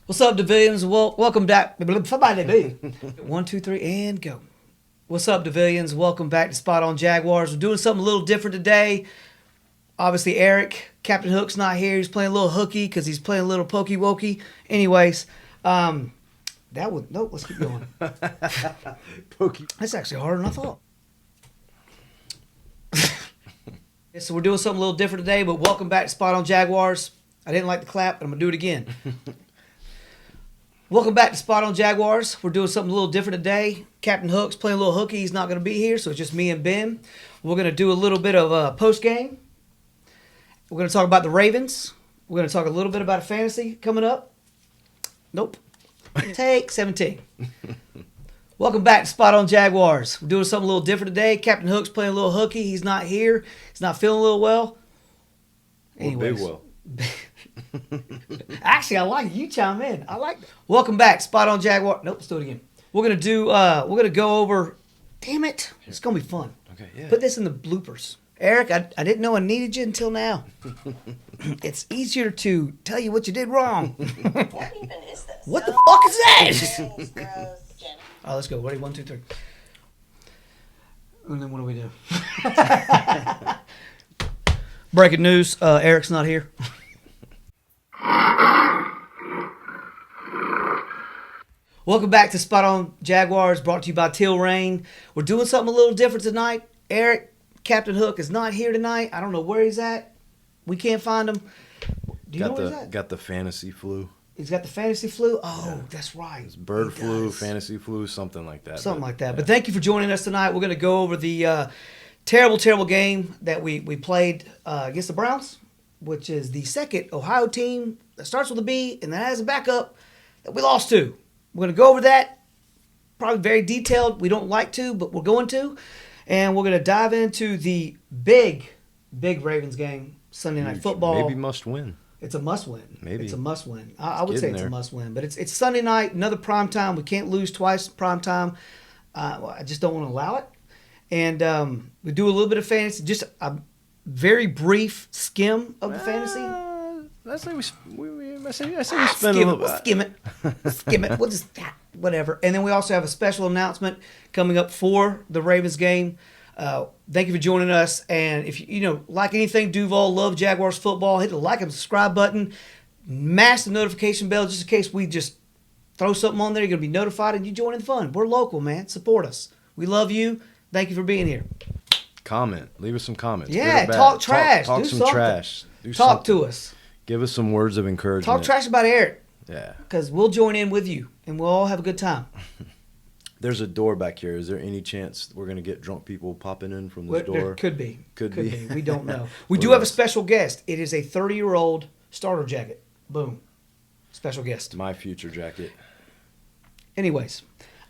What's up, Divisions? Welcome back. Somebody be. 1, 2, 3, and go. What's up, Divisions? Welcome back to Spot On Jaguars. We're doing something a little different today. Obviously, Eric, Captain Hook's not here. He's playing a little hooky because he's playing a little pokey wokey. Anyways, let's keep going. Pokey. That's actually harder than I thought. So we're doing something a little different today, but welcome back to Spot On Jaguars. I didn't like the clap, but I'm going to do it again. Welcome back to Spot On Jaguars. We're doing something a little different today. Captain Hook's playing a little hooky. He's not going to be here, so it's just me and Ben. We're going to do a little bit of post-game. We're going to talk about the Ravens. We're going to talk a little bit about a fantasy coming up. Nope. Take 17. Welcome back to Spot On Jaguars. We're doing something a little different today. Captain Hook's playing a little hooky. He's not here. He's not feeling a little well. Anyways. Well. Actually, I like it. You chime in. I like it. Welcome back, Spot On Jaguar. Nope, let's do it again. We're gonna go over. Damn it, it's gonna be fun. Okay, yeah. Put this in the bloopers. Eric, I didn't know I needed you until now. It's easier to tell you what you did wrong. What even is this? What the fuck is that? Oh, let's go. Ready? 1, 2, 3. And then what do we do? Breaking news. Eric's not here. Welcome back to Spot On Jaguars, brought to you by Teal Reign. We're doing something a little different tonight. Eric, Captain Hook, is not here tonight. I don't know where he's at. We can't find him. Do you know where he's at? Got the fantasy flu. He's got the fantasy flu? Oh, yeah. That's right. It's bird flu, fantasy flu, something like that. Something like that. Yeah. But thank you for joining us tonight. We're going to go over the terrible game that we played against the Browns, which is the second Ohio team that starts with a B and that has a backup that we lost to. We're going to go over that, probably very detailed. We don't like to, but we're going to. And we're going to dive into the big Ravens game, Sunday Night Football. Maybe must win. It's a must-win. Maybe. It's a must-win. I would say it's a must-win. But it's Sunday night, another prime time. We can't lose twice prime time. I just don't want to allow it. And we do a little bit of fantasy, just a very brief skim of the fantasy. I say we spend a little bit. We'll skim it. Skim it. We'll just, whatever. And then we also have a special announcement coming up for the Ravens game. Thank you for joining us. And if you like anything Duval, love Jaguars football, hit the like and subscribe button. Mash the notification bell just in case we just throw something on there. You're going to be notified and you join in the fun. We're local, man. Support us. We love you. Thank you for being here. Comment. Leave us some comments. Yeah, talk trash. Talk do some something. trash. Talk to us. Give us some words of encouragement. Talk trash about Eric. Yeah. Because we'll join in with you and we'll all have a good time. There's a door back here. Is there any chance we're going to get drunk people popping in from this door? There could be. Could be. We don't know. We do have a special guest. It is a 30-year-old starter jacket. Boom. Special guest. My future jacket. Anyways,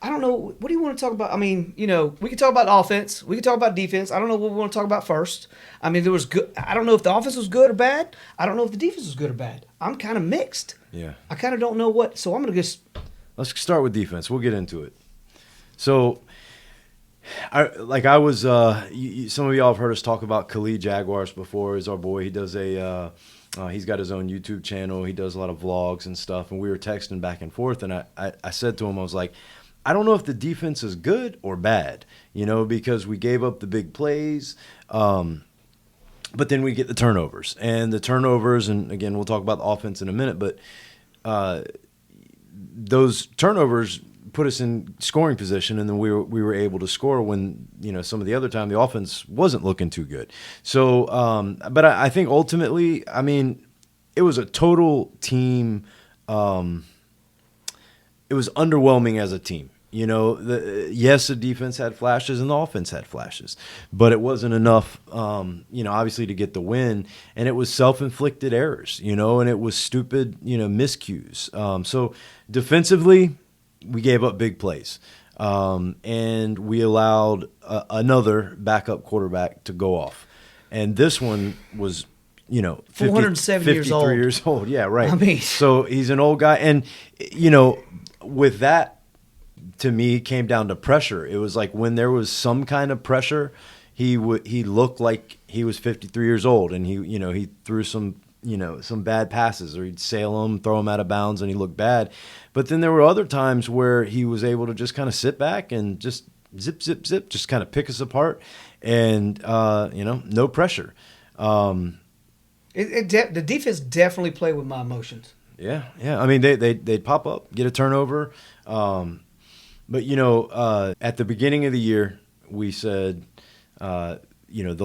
I don't know. What do you want to talk about? I mean, we can talk about offense. We can talk about defense. I don't know what we want to talk about first. I mean, there was good. I don't know if the offense was good or bad. I don't know if the defense was good or bad. I'm kind of mixed. Yeah. I kind of don't know what. So I'm going to just. Let's start with defense. We'll get into it. So, some of y'all have heard us talk about Khalid Jaguars before. Is our boy. He does he's got his own YouTube channel. He does a lot of vlogs and stuff. And we were texting back and forth. And I said to him, I was like, I don't know if the defense is good or bad, because we gave up the big plays. But then we get the turnovers. And the turnovers, and again, we'll talk about the offense in a minute, but those turnovers put us in scoring position, and then we were able to score when some of the other time the offense wasn't looking too good. So, but I think ultimately, I mean, it was a total team. It was underwhelming as a team. Yes, the defense had flashes and the offense had flashes, but it wasn't enough, obviously to get the win. And it was self-inflicted errors, and it was stupid, miscues. So defensively, we gave up big plays, and we allowed another backup quarterback to go off. And this one was, 470 years old. 53 years old. Yeah, right. I mean, so he's an old guy. And, with that, to me, it came down to pressure. It was like when there was some kind of pressure, he looked like he was 53 years old, and he threw some some bad passes, or he'd sail them, throw them out of bounds, and he looked bad. But then there were other times where he was able to just kind of sit back and just zip, zip, zip, just kind of pick us apart, and no pressure. The defense definitely played with my emotions. Yeah. I mean, they'd pop up, get a turnover. But at the beginning of the year, we said, the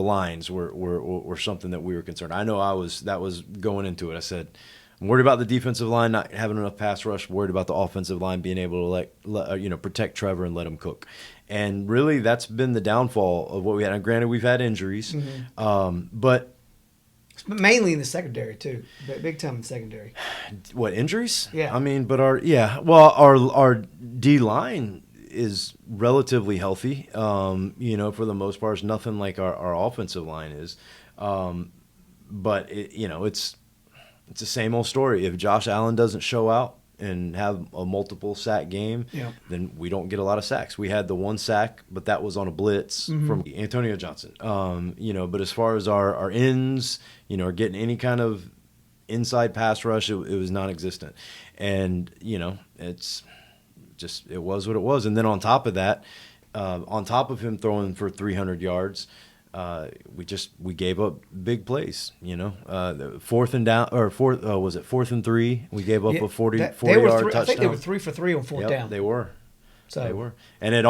lines were something that we were concerned. I know that was going into it. I said, I'm worried about the defensive line not having enough pass rush. Worried about the offensive line being able to protect Trevor and let him cook. And really, that's been the downfall of what we had. And granted, we've had injuries, but mainly in the secondary too, big time in the secondary. What, injuries? Yeah. I mean, but our D line is relatively healthy. For the most part, it's nothing like our offensive line is. But it's the same old story. If Josh Allen doesn't show out and have a multiple sack game, then we don't get a lot of sacks. We had the one sack, but that was on a blitz from Antonio Johnson. But as far as our ends, or getting any kind of inside pass rush, it was non-existent. And, it's just, it was what it was. And then on top of that, on top of him throwing for 300 yards, we gave up big plays, fourth and 3? We gave up a 40-yard touchdown. I think they were 3 for 3 on fourth down. They were. So. They were. And it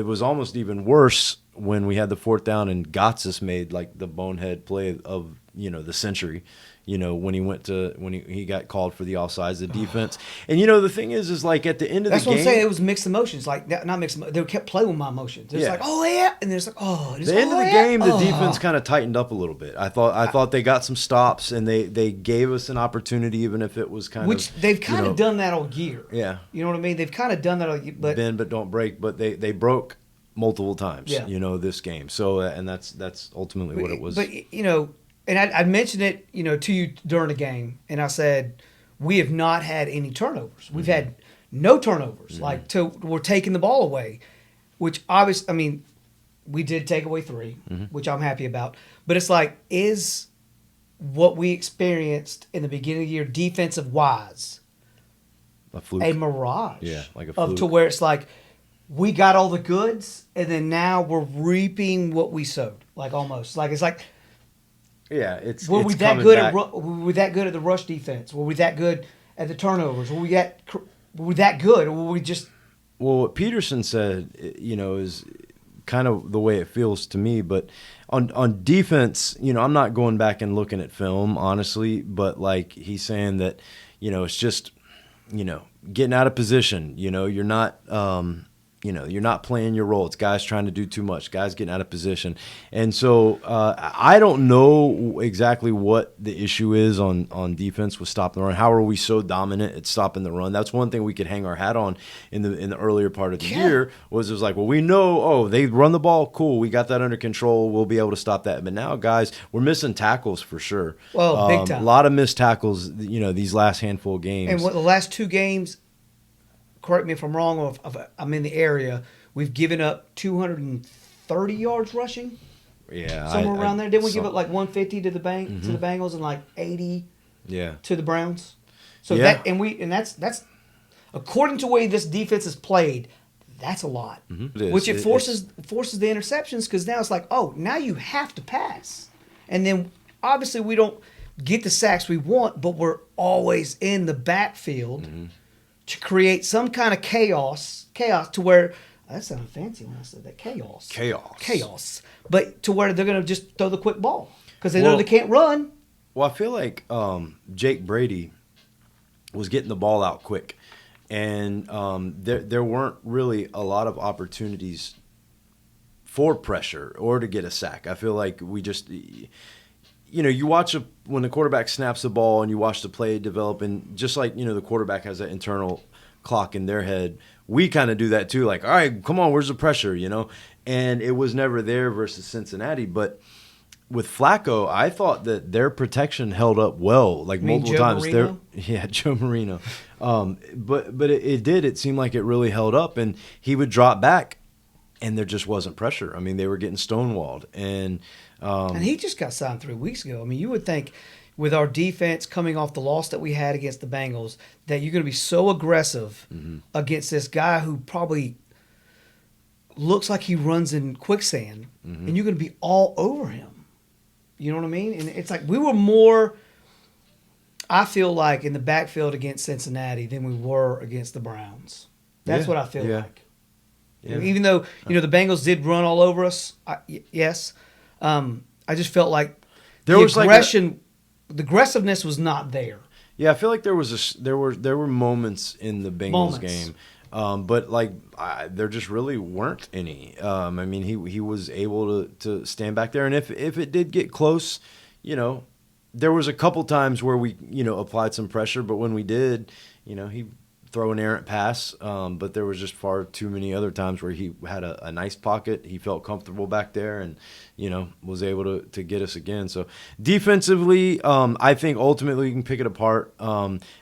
was almost even worse when we had the fourth down and Gotsis made like the bonehead play of, the century. When he got called for the offsides, the defense. And the thing is like at the end of the game. That's what I'm saying. It was mixed emotions. Like not mixed. They kept playing with my emotions. It's like, oh yeah, and there's like, oh. The end of the game, the defense kind of tightened up a little bit. I thought they got some stops and they gave us an opportunity, even if it was which they've kind of done that all year. Yeah. You know what I mean? They've kind of done that all year. But bend but don't break. But they broke multiple times. Yeah. This game. So and that's ultimately what it was. But and I mentioned it, to you during the game, and I said we have not had any turnovers. We've had no turnovers. We're taking the ball away, which obviously, I mean, we did take away 3, which I'm happy about. But it's like, is what we experienced in the beginning of the year, defensive wise, a fluke, a mirage? Yeah, like a fluke. To where it's like we got all the goods, and then now we're reaping what we sowed. Like almost like it's like. Yeah, were we that good at the rush defense? Were we that good at the turnovers? Were we that good, or were we just? Well, what Peterson said, is kind of the way it feels to me. But on defense, I'm not going back and looking at film, honestly. But like he's saying that, it's just, getting out of position. You're not. You're not playing your role. It's guys trying to do too much, guys getting out of position. And so I don't know exactly what the issue is on defense with stopping the run. How are we so dominant at stopping the run? That's one thing we could hang our hat on in the earlier part of the year was it was like, well, we know, they run the ball. Cool. We got that under control. We'll be able to stop that. But now, guys, we're missing tackles for sure. Well, big time. A lot of missed tackles, these last handful of games. And the last 2 games, correct me if I'm wrong, or if I'm in the area, we've given up 230 yards rushing. Yeah, somewhere around there. Didn't we give up like 150 to the Bengals and like 80 to the Browns? So that's according to the way this defense is played, that's a lot. Which it forces the interceptions, because now it's like, now you have to pass. And then obviously we don't get the sacks we want, but we're always in the backfield to create some kind of chaos to where that sounded fancy when I said that, chaos, but to where they're going to just throw the quick ball because they know they can't run. Well, I feel like Jake Brady was getting the ball out quick, and there weren't really a lot of opportunities for pressure or to get a sack. I feel like we just you watch when the quarterback snaps the ball and you watch the play develop, and just like, the quarterback has that internal clock in their head, we kind of do that too. Like, all right, come on, where's the pressure, And it was never there versus Cincinnati. But with Flacco, I thought that their protection held up well, like multiple times. Joe Marino. But it did. It seemed like it really held up, and he would drop back, and there just wasn't pressure. I mean, they were getting stonewalled, and he just got signed 3 weeks ago. I mean, you would think with our defense coming off the loss that we had against the Bengals that you're going to be so aggressive against this guy who probably looks like he runs in quicksand, and you're going to be all over him. You know what I mean? And it's like we were more, I feel like, in the backfield against Cincinnati than we were against the Browns. That's what I feel like. Yeah. Even though, the Bengals did run all over us, yes, I just felt like There was aggression, the aggressiveness was not there. Yeah, I feel like there were moments in the Bengals game, but there just really weren't any. I mean, he was able to stand back there, and if it did get close, there was a couple times where we applied some pressure, but when we did, he throw an errant pass, but there was just far too many other times where he had a nice pocket. He felt comfortable back there and, was able to get us again. So defensively, I think ultimately you can pick it apart.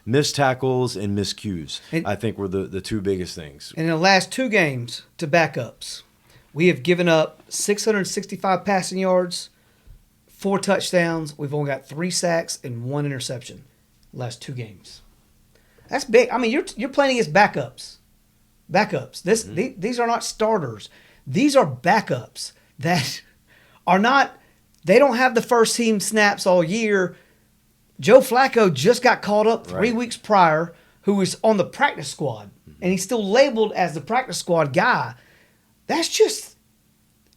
Missed tackles and miscues, I think, were the two biggest things. In the last two games to backups, we have given up 665 passing yards, 4 touchdowns. We've only got 3 sacks and 1 interception last 2 games. That's big. I mean, you're playing against backups. These are not starters. These are backups that are not. They don't have the first team snaps all year. Joe Flacco just got called up 3 weeks prior, who was on the practice squad, and he's still labeled as the practice squad guy. That's just,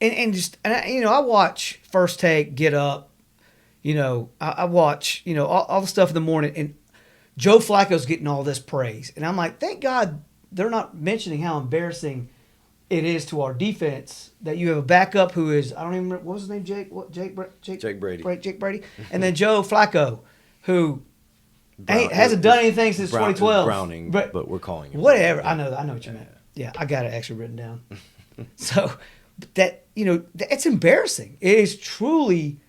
I watch First Take, Get Up. I watch all the stuff in the morning and. Joe Flacco's getting all this praise. And I'm like, thank God they're not mentioning how embarrassing it is to our defense that you have a backup who is, I don't even remember, what was his name, Jake Brady. Jake Brady. And then Joe Flacco, who hasn't done anything since 2012. Browning, but we're calling him. Whatever. I know what you meant. Yeah, I got it actually written down. So, it's embarrassing. It is truly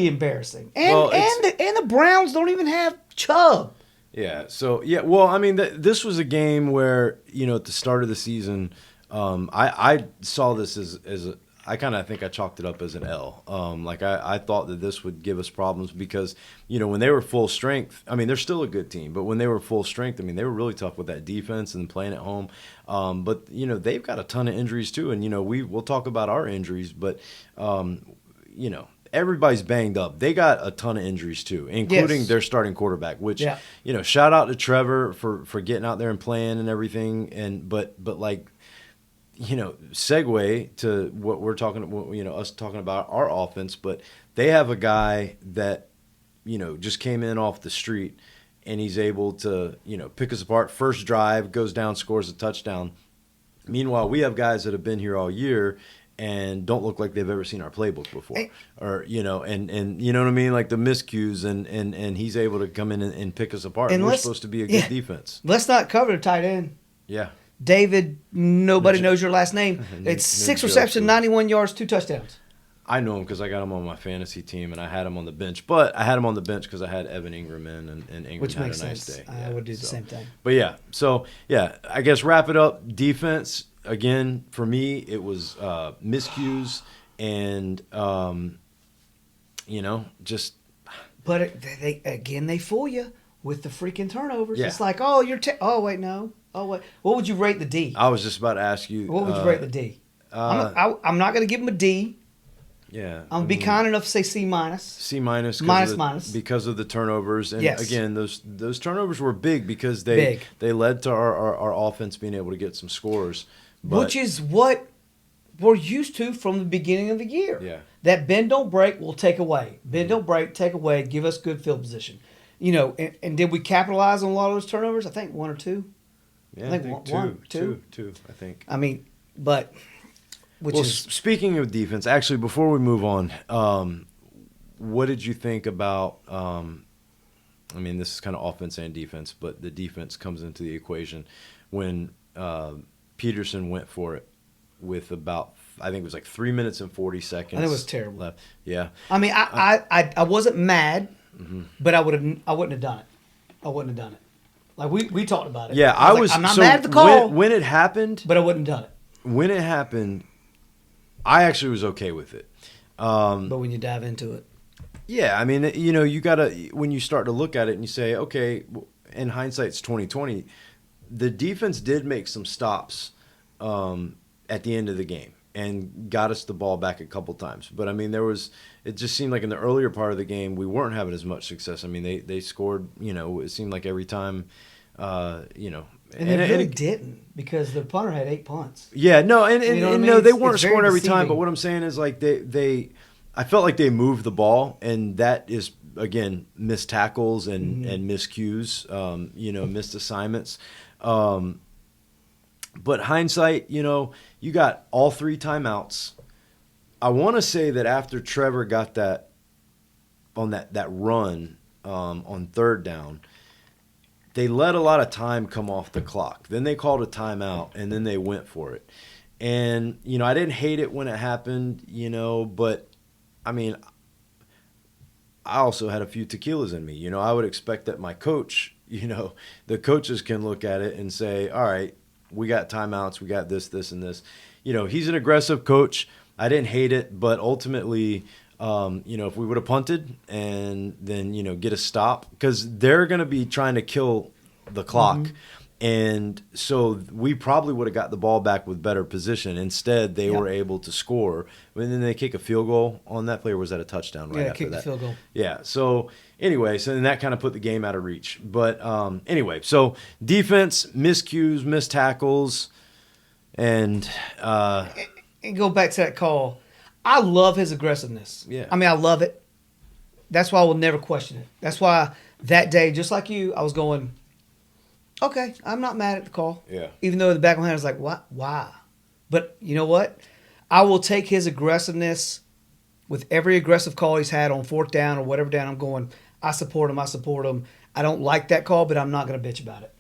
embarrassing. And the Browns don't even have Chubb. Yeah. So well, I mean, this was a game where at the start of the season, I saw this as I kind of think I chalked it up as an L. I thought that this would give us problems because when they were full strength, I mean they're still a good team, but when they were full strength, I mean they were really tough with that defense and playing at home. But they've got a ton of injuries too, and we'll talk about our injuries, but everybody's banged up. They got a ton of injuries too, including their starting quarterback, which, shout out to Trevor for getting out there and playing and everything. But segue to what we're talking, us talking about our offense, but they have a guy that, just came in off the street and he's able to, pick us apart. First drive, goes down, scores a touchdown. Meanwhile, we have guys that have been here all year and don't look like they've ever seen our playbook before, or and you know what I mean, like the miscues, and he's able to come in and pick us apart. And we're supposed to be a good defense. Let's not cover the tight end. Yeah, David. Nobody knows your last name. It's 6 receptions, 91 yards, 2 touchdowns. I know him because I got him on my fantasy team, and I had him on the bench. But I had him on the bench because I had Evan Ingram in, and Ingram Which had makes a nice sense. day. I would do the same thing. But I guess wrap it up. Defense. Again, for me, it was miscues and, just. But they fool you with the freaking turnovers. Yeah. It's like, oh, wait, no. Oh, wait. What would you rate the D? I was just about to ask you. What would you rate the D? I'm not going to give him a D. Yeah. I'm going to be kind enough to say C minus. C minus. Minus. Because of the turnovers. And again, those turnovers were big because they led to our offense being able to get some scores. Which is what we're used to from the beginning of the year. Yeah. That bend don't break, we'll take away. Bend don't break, take away, give us good field position. And did we capitalize on a lot of those turnovers? I think 1 or 2. Yeah, I think two, I think. I mean, but speaking of defense, actually, before we move on, what did you think about? I mean, this is kind of offense and defense, but the defense comes into the equation when Peterson went for it with about, I think it was like 3 minutes and 40 seconds. I think it was terrible. Left. Yeah. I mean, I wasn't mad, but I wouldn't have done it. I wouldn't have done it. Like we talked about it. Yeah, I'm not mad at the call. When it happened, but I wouldn't have done it. When it happened, I actually was okay with it. But when you dive into it, Yeah, I mean, you gotta, when you start to look at it and you say, okay, in hindsight, it's 2020. The defense did make some stops at the end of the game and got us the ball back a couple times. But I mean, it just seemed like in the earlier part of the game we weren't having as much success. I mean, they scored, it seemed like every time, And they really didn't, because the punter had 8 punts. Yeah, no, and You know what I mean? no, they It's weren't very scoring every time. deceiving. But what I'm saying is, like, I felt like they moved the ball, and that is, again, missed tackles and miscues, missed assignments. But hindsight, you got all 3 timeouts. I want to say that after Trevor got that on that run on 3rd down, they let a lot of time come off the clock. Then they called a timeout, and then they went for it. And, I didn't hate it when it happened, but, I mean, I also had a few tequilas in me. I would expect that my coach, the coaches can look at it and say, all right, we got timeouts, we got this, and this. He's an aggressive coach. I didn't hate it, but ultimately, if we would have punted and then, get a stop, because they're going to be trying to kill the clock. And so we probably would have got the ball back with better position. Instead, they were able to score. And then they kick a field goal on that play, or was that a touchdown right after kicked that? the field goal. Yeah. So anyway, then that kind of put the game out of reach. But anyway, so defense, miscues, missed tackles, and go back to that call. I love his aggressiveness. Yeah. I mean, I love it. That's why I will never question it. That's why that day, just like you, I was going, okay, I'm not mad at the call. Yeah. Even though in the back of my head I was like, what? Why? But you know what? I will take his aggressiveness with every aggressive call he's had on 4th down or whatever down. I'm going, I support him. I don't like that call, but I'm not going to bitch about it.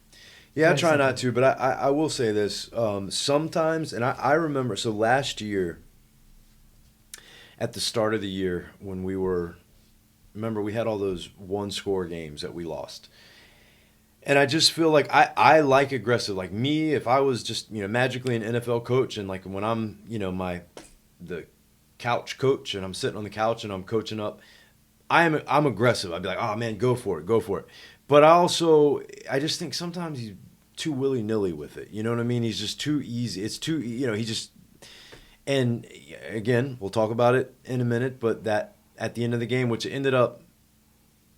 yeah, I try not to. But I will say this. Sometimes, and I remember, so last year, at the start of the year, when remember we had all those 1-score games that we lost. And I just feel like I like aggressive. Like me, if I was just, magically an NFL coach, and like when I'm, the couch coach, and I'm sitting on the couch and I'm coaching up, I'm aggressive. I'd be like, oh man, go for it. But I just think sometimes he's too willy-nilly with it. You know what I mean? He's just too easy. It's too, he just, and again, we'll talk about it in a minute, but that at the end of the game, which ended up,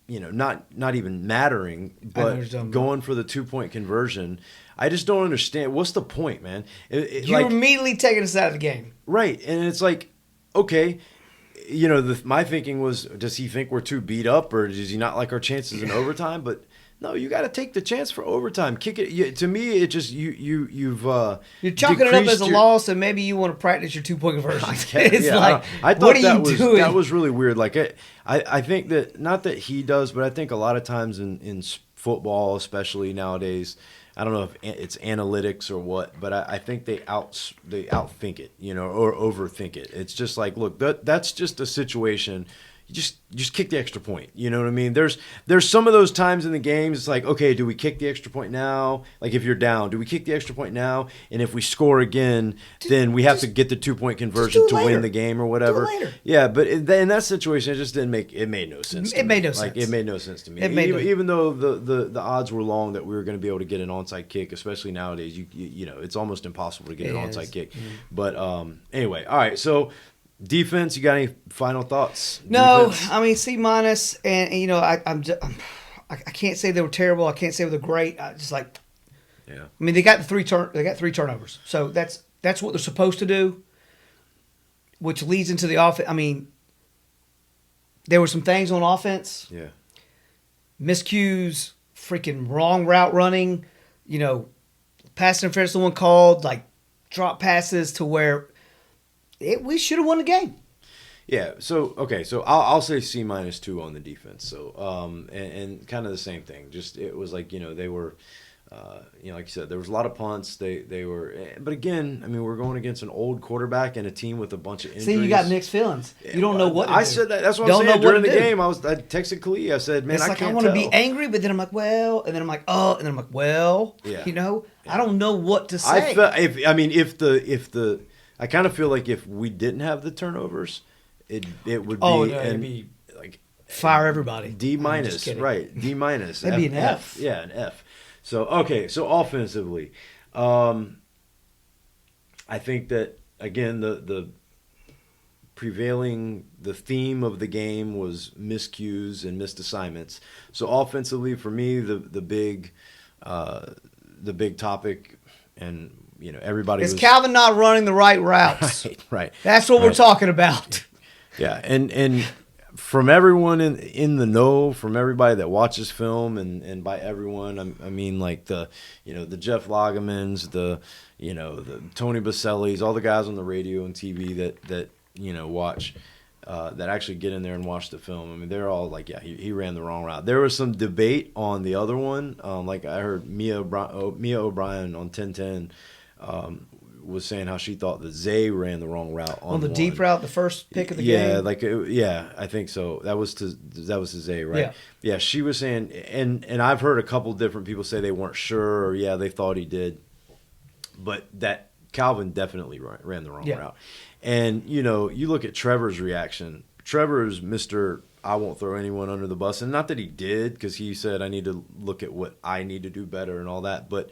not even mattering, but going for the 2-point conversion. I just don't understand. What's the point, man? You're immediately taking us out of the game. Right. And it's like, okay, my thinking was, does he think we're too beat up, or does he not like our chances in overtime? But no, you got to take the chance for overtime. Kick it. To me, it just you've you're chalking it up as a loss, and maybe you want to practice your 2-point conversion. It's like, I thought what are you doing? That was really weird. Like I think that, not that he does, but I think a lot of times in football, especially nowadays, I don't know if it's analytics or what, but I think they outthink it, or overthink it. It's just like, look, that's just a situation. You just kick the extra point. You know what I mean? There's some of those times in the games, it's like, okay, do we kick the extra point now? Like if you're down, do we kick the extra point now? And if we score again, then we have to get the 2-point conversion to win the game or whatever. Do it later. Yeah, but in that situation, it just made no sense. It made no sense. Like it made no sense to me. Even though the odds were long that we were going to be able to get an onside kick, especially nowadays, you it's almost impossible to get an onside kick. Mm-hmm. But anyway, all right, so. Defense, you got any final thoughts? No, Defense? I mean C-, and I can't say they were terrible. I can't say they were great. I just like, yeah. I mean, they got 3 turnovers, so that's what they're supposed to do, which leads into the offense. I mean, there were some things on offense. Yeah. Miscues, freaking wrong route running, pass interference, someone called, like drop passes to where. We should have won the game. Yeah. So okay. So I'll say C-2 on the defense. So and kind of the same thing. Just it was like they were, like you said, there was a lot of punts. They were, but again, I mean, we're going against an old quarterback and a team with a bunch of injuries. See, you got mixed feelings. You don't know what to do. I said that. That's what I'm saying during the game. I texted Khalil. I said, man, it's like, I want to be angry, but then I'm like, well, and then I'm like, oh, and then I'm like, well, I don't know what to say. I kind of feel like if we didn't have the turnovers, it would be, it'd be like Fire everybody. D I'm just minus, kidding. right? D minus. That'd be an F. Yeah, an F. So offensively, I think that again the theme of the game was miscues and missed assignments. So offensively, for me, the big topic, and everybody Is was Calvin not running the right routes? right. That's what we're talking about. Yeah, and from everyone in the know, from everybody that watches film, and by everyone, I mean like the Jeff Lagemans, the Tony Basellis, all the guys on the radio and TV that watch, that actually get in there and watch the film. I mean, they're all like, yeah, he ran the wrong route. There was some debate on the other one. Like I heard Mia O'Brien on 1010 was saying how she thought that Zay ran the wrong route on the one. deep route, the first pick of the yeah, game. I think so. That was to Zay, right? Yeah. Yeah, she was saying, and I've heard a couple different people say they weren't sure, or yeah, they thought he did, but that Calvin definitely ran the wrong route. And you look at Trevor's reaction. Trevor's Mr. I won't throw anyone under the bus, and not that he did, because he said I need to look at what I need to do better and all that, but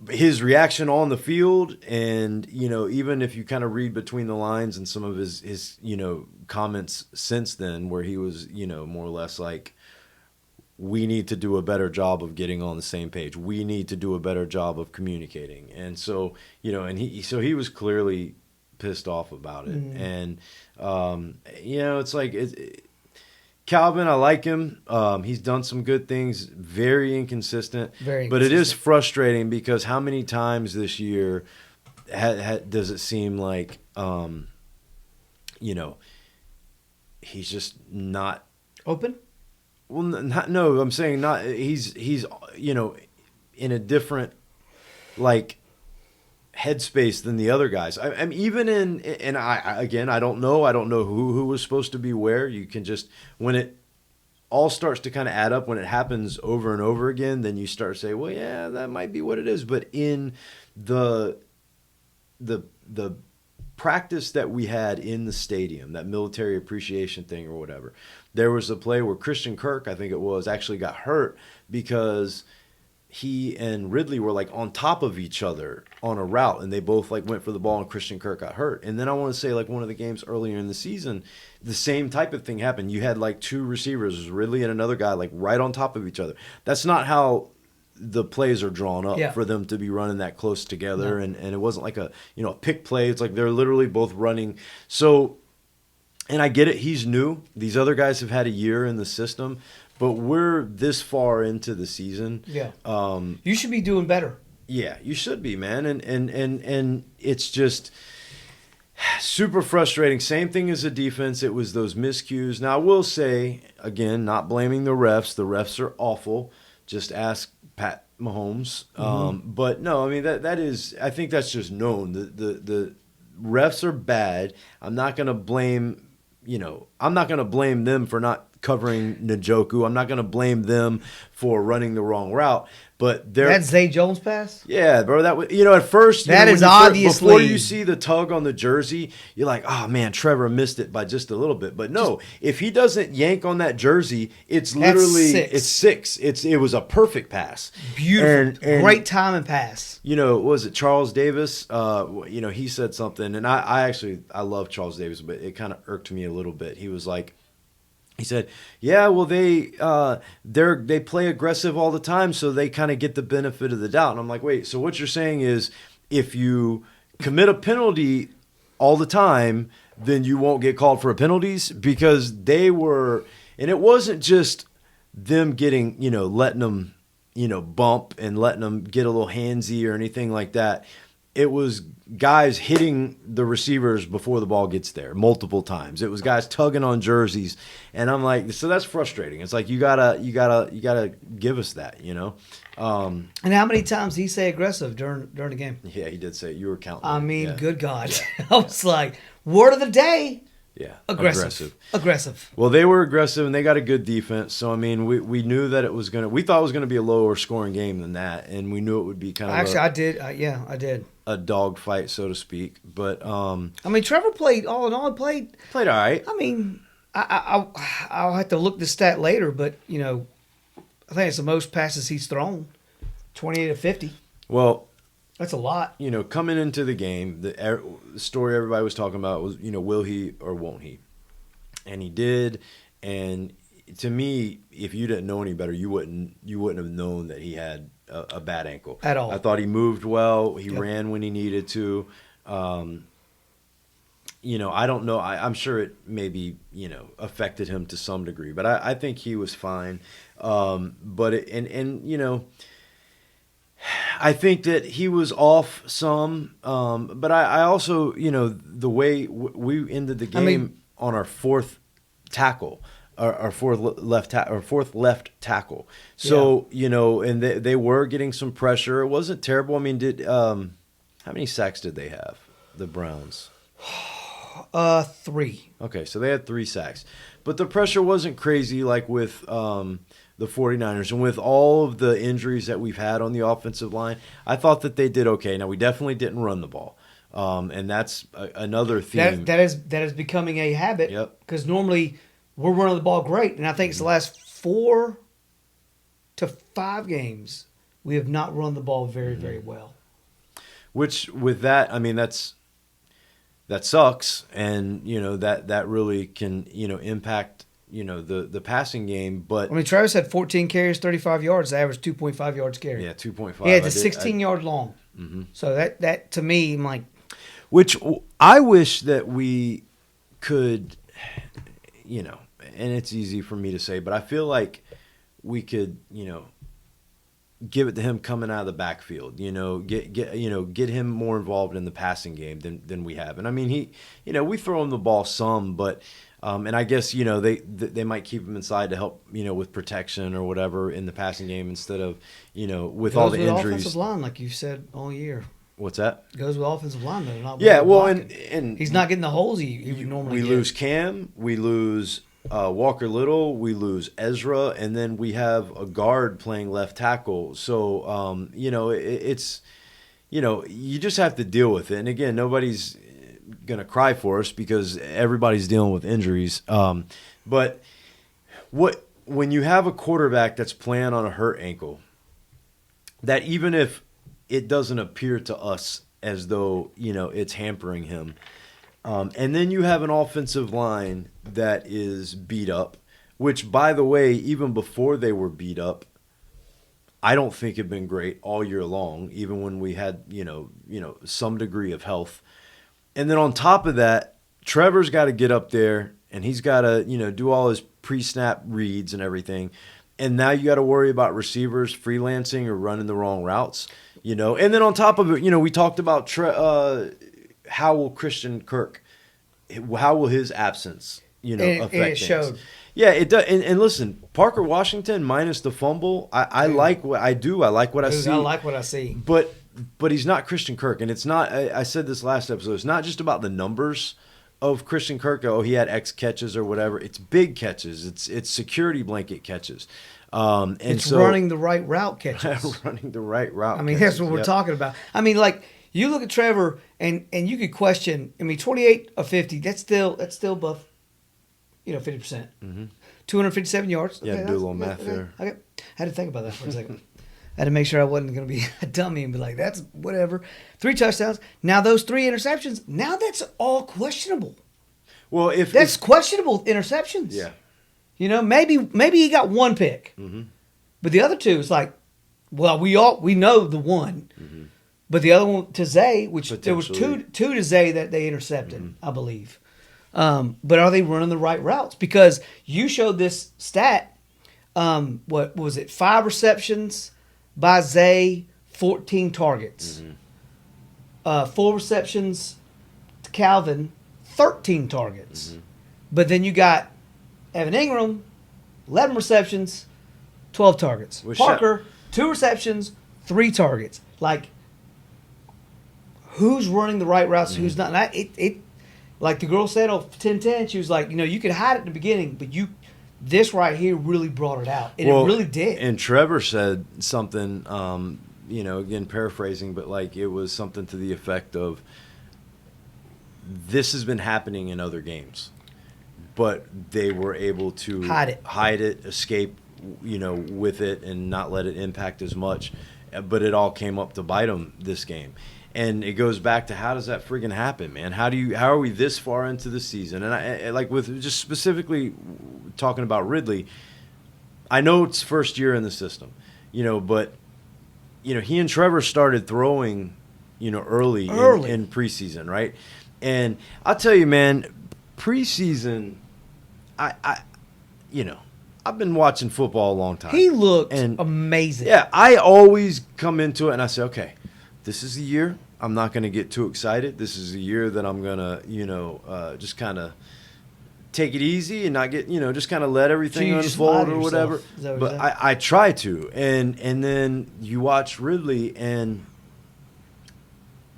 his reaction on the field, and even if you kind of read between the lines and some of his comments since then, where he was more or less like, we need to do a better job of getting on the same page, we need to do a better job of communicating. And so and he was clearly pissed off about it. And it's like Calvin, I like him. He's done some good things. Very inconsistent. But it is frustrating, because how many times this year does it seem like, he's just not open? Well, no, I'm saying not. He's in a different headspace than the other guys. I'm even in, and I don't know who was supposed to be where. You can just, when it all starts to kind of add up, when it happens over and over again, then you start to say, well, yeah, that might be what it is. But in the practice that we had in the stadium, that military appreciation thing or whatever, there was a play where Christian Kirk, I think it was, actually got hurt because he and Ridley were on top of each other on a route, and they both went for the ball, and Christian Kirk got hurt. And then I want to say one of the games earlier in the season, the same type of thing happened. You had two receivers, Ridley and another guy, right on top of each other. That's not how the plays are drawn up for them to be running that close together. No. And it wasn't like a pick play. It's like they're literally both running. So, and I get it, he's new. These other guys have had a year in the system. But we're this far into the season. Yeah. You should be doing better. Yeah, you should be, man. And it's just super frustrating. Same thing as the defense. It was those miscues. Now, I will say, again, not blaming the refs. The refs are awful. Just ask Pat Mahomes. But no, I mean, that is, I think that's just known. The refs are bad. I'm not going to blame, them for not covering Njoku. I'm not going to blame them for running the wrong route. But that's Zay Jones' pass? Yeah, bro. That was, at first, that is obviously, before you see the tug on the jersey, you're like, oh man, Trevor missed it by just a little bit. But no, if he doesn't yank on that jersey, it's literally it's six. It was a perfect pass. Beautiful, and great timing pass. Was it Charles Davis? He said something, and I love Charles Davis, but it kind of irked me a little bit. He was like, he said, yeah, well, they play aggressive all the time, so they kind of get the benefit of the doubt. And I'm like, wait, so what you're saying is if you commit a penalty all the time, then you won't get called for penalties? Because they were – and it wasn't just them getting, letting them, bump and letting them get a little handsy or anything like that. It was guys hitting the receivers before the ball gets there multiple times. It was guys tugging on jerseys, and I'm like, so that's frustrating. It's like you gotta give us that, And how many times did he say aggressive during the game? Yeah, he did say it. You were counting. I mean, good God, yeah. I was like, word of the day. Yeah, aggressive. Well, they were aggressive, and they got a good defense. So I mean, we knew that it was we thought it was gonna be a lower scoring game than that, and we knew it would be kind of. Actually, I did. A dog fight, so to speak. But I mean, Trevor played all in all. Played all right. I mean, I'll have to look the stat later, but I think it's the most passes he's thrown, 28 of 50. Well, That's a lot. coming into the game, the story everybody was talking about was, will he or won't he? And he did. And to me, if you didn't know any better, you wouldn't have known that he had a bad ankle At all. I thought he moved well. He Yep. ran when he needed to. I don't know. I'm sure it maybe, affected him to some degree, but I think he was fine. I think that he was off some, but I also, the way we ended the game on our fourth tackle, our fourth left tackle. So, and they were getting some pressure. It wasn't terrible. I mean, how many sacks did they have, the Browns? 3. Okay, so they had 3 sacks. But the pressure wasn't crazy like with the 49ers. And with all of the injuries that we've had on the offensive line, I thought that they did okay. Now, we definitely didn't run the ball. And that's another theme. That is becoming a habit. Yep. Because normally we're running the ball great. And I think it's the last 4 to 5 games we have not run the ball very, very well. Which, with that, I mean, that sucks, and that really can impact the passing game. But I mean, Travis had 14 carries, 35 yards. They averaged 2.5 yards carry. yeah, 2.5. He had the 16-yard long. Mm-hmm. So that to me, I'm like, which I wish that we could, and it's easy for me to say, but I feel like we could, give it to him coming out of the backfield, get him more involved in the passing game than we have. And I mean, we throw him the ball some, but and I guess they might keep him inside to help with protection or whatever in the passing game instead of with all the injuries. Offensive line, like you said all year. What's that? It goes with offensive line though. Not Yeah, well, blocking. and he's not getting the holes he would normally we get. lose Cam, we lose Walker Little, we lose Ezra, and then we have a guard playing left tackle. So, it's, you just have to deal with it. And again, nobody's going to cry for us because everybody's dealing with injuries. But when you have a quarterback that's playing on a hurt ankle, that even if it doesn't appear to us as though, it's hampering him, and then you have an offensive line that is beat up, which, by the way, even before they were beat up, I don't think had been great all year long, even when we had, some degree of health. And then on top of that, Trevor's got to get up there and he's got to, do all his pre-snap reads and everything. And now you got to worry about receivers freelancing or running the wrong routes, And then on top of it, we talked about how will Christian Kirk, how will his absence, affect it things? showed. Yeah, it does. And listen, Parker Washington minus the fumble, I like what I do. I like what I see. I like what I see. But he's not Christian Kirk, and it's not. I said this last episode. It's not just about the numbers of Christian Kirk. Oh, he had X catches or whatever. It's big catches. It's security blanket catches. And it's so, running the right route catches. running the right route. I mean, catches. that's what we're talking about. I mean, like you look at Trevor, and you could question. I mean, 28 of 50. That's still above, 50%. Mm-hmm. 257 yards. Yeah, Okay, do a little math there. Okay. I had to think about that for a second. I had to make sure I wasn't going to be a dummy and be like, that's whatever. 3 touchdowns. Now those 3 interceptions. Now that's all questionable. Well, That's questionable interceptions. Yeah. Maybe he got 1 pick, but the other 2 is like, well, we know the one, but the other one to Zay, which there was two to Zay that they intercepted, I believe. But are they running the right routes? Because you showed this stat. What was it? 5 receptions by Zay, 14 targets. 4 receptions to Calvin, 13 targets. But then you got Evan Ingram, 11 receptions, 12 targets. Parker, 2 receptions, 3 targets. Like, who's running the right routes? Who's not? And like the girl said on 10-10, she was like, you could hide it in the beginning, but this right here really brought it out. And it really did. And Trevor said something, again, paraphrasing, but like it was something to the effect of, this has been happening in other games. but they were able to hide it, escape, with it and not let it impact as much. But it all came up to bite them this game. And it goes back to, how does that friggin' happen, man? How are we this far into the season? And I like, with just specifically talking about Ridley, I know it's first year in the system, but he and Trevor started throwing, early. In preseason, right? And I'll tell you, man, preseason, I've been watching football a long time. He looked amazing. Yeah, I always come into it and I say, okay, this is the year. I'm not going to get too excited. This is the year that I'm going to, just kind of take it easy and not get, just kind of let everything unfold or whatever. But I try to. And then you watch Ridley, and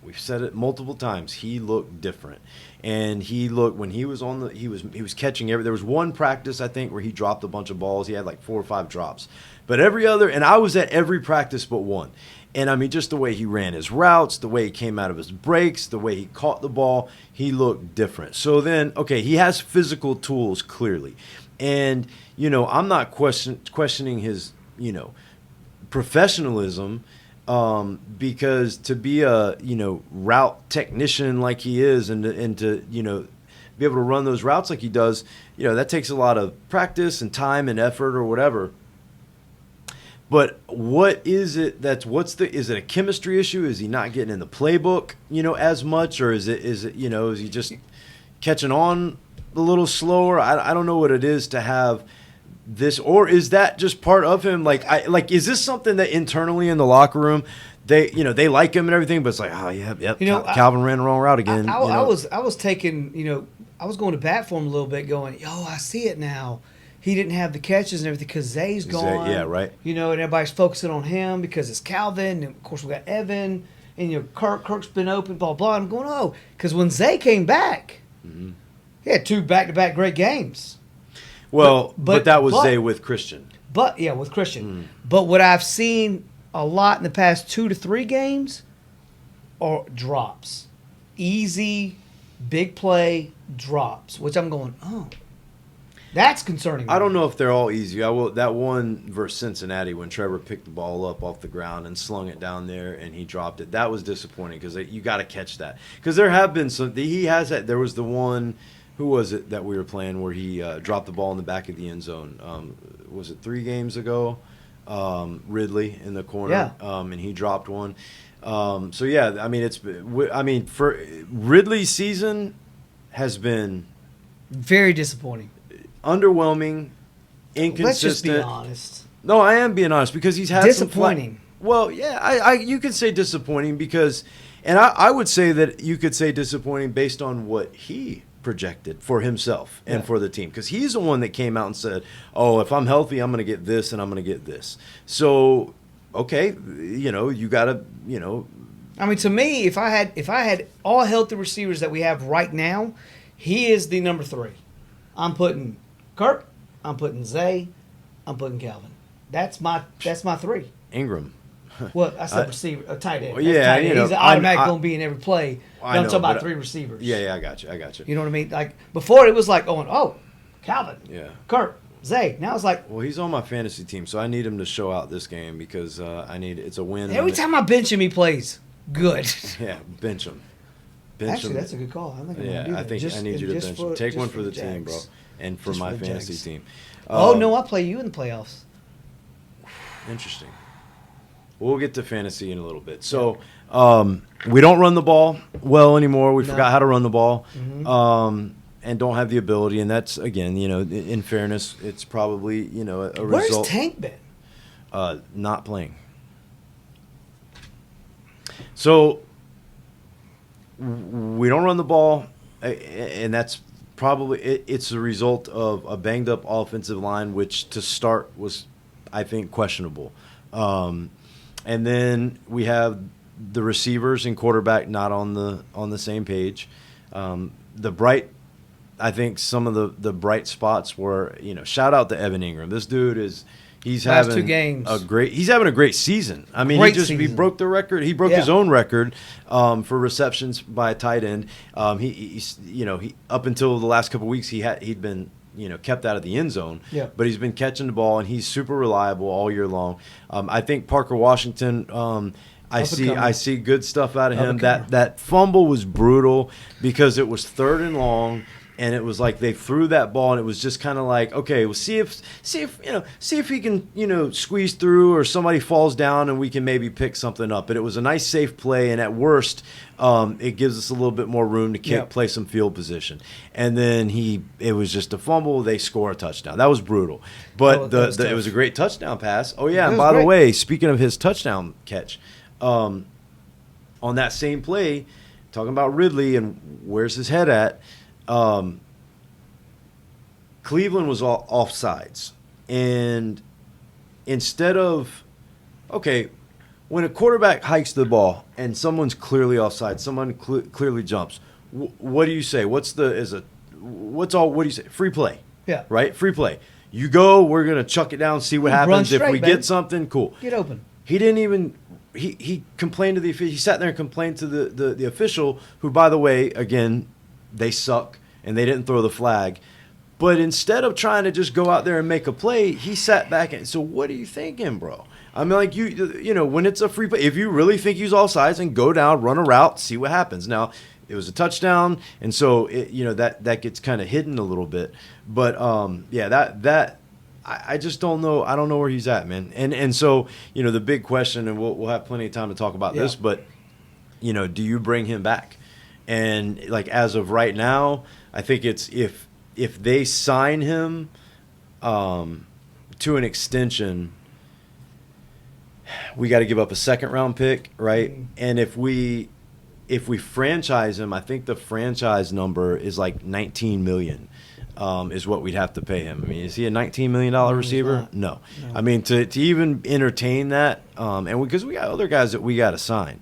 we've said it multiple times, he looked different. And he looked, when he was he was catching there was one practice, I think, where he dropped a bunch of balls. He had like 4 or 5 drops. But every other, and I was at every practice but one. And I mean, just the way he ran his routes, the way he came out of his breaks, the way he caught the ball, he looked different. So then, okay, he has physical tools, clearly. And, I'm not questioning his, professionalism, because to be a, route technician like he is, and to be able to run those routes like he does, that takes a lot of practice and time and effort or whatever. But what is it is it a chemistry issue? Is he not getting in the playbook, as much, or is he just catching on a little slower? I don't know what it is to have this, or is that just part of him? Is this something that internally in the locker room they like him and everything, but it's like, oh yeah, Calvin ran the wrong route again. I was taking, I was going to bat for him a little bit, going, I see it now. He didn't have the catches and everything because Zay's gone. Yeah, right. And everybody's focusing on him because it's Calvin. And, of course, we got Evan. And, Kirk's been open, blah, blah. I'm going, because when Zay came back, he had 2 back-to-back great games. Well, but that was Zay with Christian. But, yeah, with Christian. But what I've seen a lot in the past 2 to 3 games are drops. Easy, big play drops, which I'm going, that's concerning me. I don't know if they're all easy. That one versus Cincinnati, when Trevor picked the ball up off the ground and slung it down there and he dropped it, that was disappointing because you got to catch that. Because there have been some. He has that. There was the one. Who was it that we were playing where he dropped the ball in the back of the end zone? Was it 3 games ago? Ridley in the corner, and he dropped one. So yeah, I mean, for Ridley's season has been very disappointing. Underwhelming, inconsistent. Let's just be honest. No, I am being honest because he's had disappointing. Well, yeah, you could say disappointing because, and I would say that you could say disappointing based on what he projected for himself and for the team, because he's the one that came out and said, "Oh, if I'm healthy, I'm going to get this and I'm going to get this." So, okay, you got to, I mean, to me, if I had all healthy receivers that we have right now, he is the number 3. I'm putting Kirk, I'm putting Zay, I'm putting Calvin. That's my 3. Ingram. Well, I said receiver, a tight end. Well, yeah, tight end. He's automatically going to be in every play. I'm talking about 3 receivers. Yeah, I got you. You know what I mean? Like, before it was like going, Calvin, Kirk, Zay. Now it's like, well, he's on my fantasy team, so I need him to show out this game because it's a win. Every time I bench him, he plays good. Yeah, bench him. Actually, that's a good call. I think I'm gonna do that. I think I need you to bench him. Take one for the team, bro, and for my fantasy team. No, I'll play you in the playoffs. Interesting. We'll get to fantasy in a little bit. So we don't run the ball well anymore. We forgot how to run the ball, and don't have the ability. And that's, again, in fairness, it's probably a result. Where's Tank been? Not playing. So we don't run the ball, and that's probably it's a result of a banged up offensive line, which to start was, I think, questionable. And then we have the receivers and quarterback not on the same page. I think some of the bright spots were, shout out to Evan Ingram. This dude is, He's Last having 2 games. He's having a great season. I mean, Great he season. broke the record. He broke his own record for receptions by a tight end. He up until the last couple of weeks he'd been kept out of the end zone. Yeah. But he's been catching the ball, and he's super reliable all year long. I think Parker Washington. I see good stuff out of him. That fumble was brutal because it was 3rd and long. And it was like they threw that ball, and it was just kind of like, okay, we'll see if he can squeeze through, or somebody falls down and we can maybe pick something up. But it was a nice, safe play, and at worst, it gives us a little bit more room to play some field position. And then it was just a fumble. They score a touchdown. That was brutal, but it was a great touchdown pass. Oh yeah, and by the way, speaking of his touchdown catch, on that same play, talking about Ridley and where's his head at. Cleveland was all offsides, and instead of when a quarterback hikes the ball and someone's clearly offside, someone clearly jumps. What do you say? What do you say? Free play. Yeah. Right. Free play. You go. We're gonna chuck it down. See what happens. Straight, if we baby. get something, cool. Get open. He didn't even. He complained to the official. He sat there and complained to the official, who, by the way, again, they suck and they didn't throw the flag. But instead of trying to just go out there and make a play, he sat back and so what are you thinking, bro? I mean, like when it's a free play, if you really think he's offsides, and go down, run a route, see what happens. Now, it was a touchdown, and so that gets kind of hidden a little bit. But I just don't know. I don't know where he's at, man. And so the big question, and we'll have plenty of time to talk about this, but do you bring him back? And like as of right now, I think it's if they sign him to an extension, we got to give up a 2nd-round pick, right? Mm-hmm. And if we franchise him, I think the franchise number is like $19 million. Is what we'd have to pay him. I mean, is he a $19 million receiver? No. I mean, to even entertain that, and because we got other guys that we got to sign.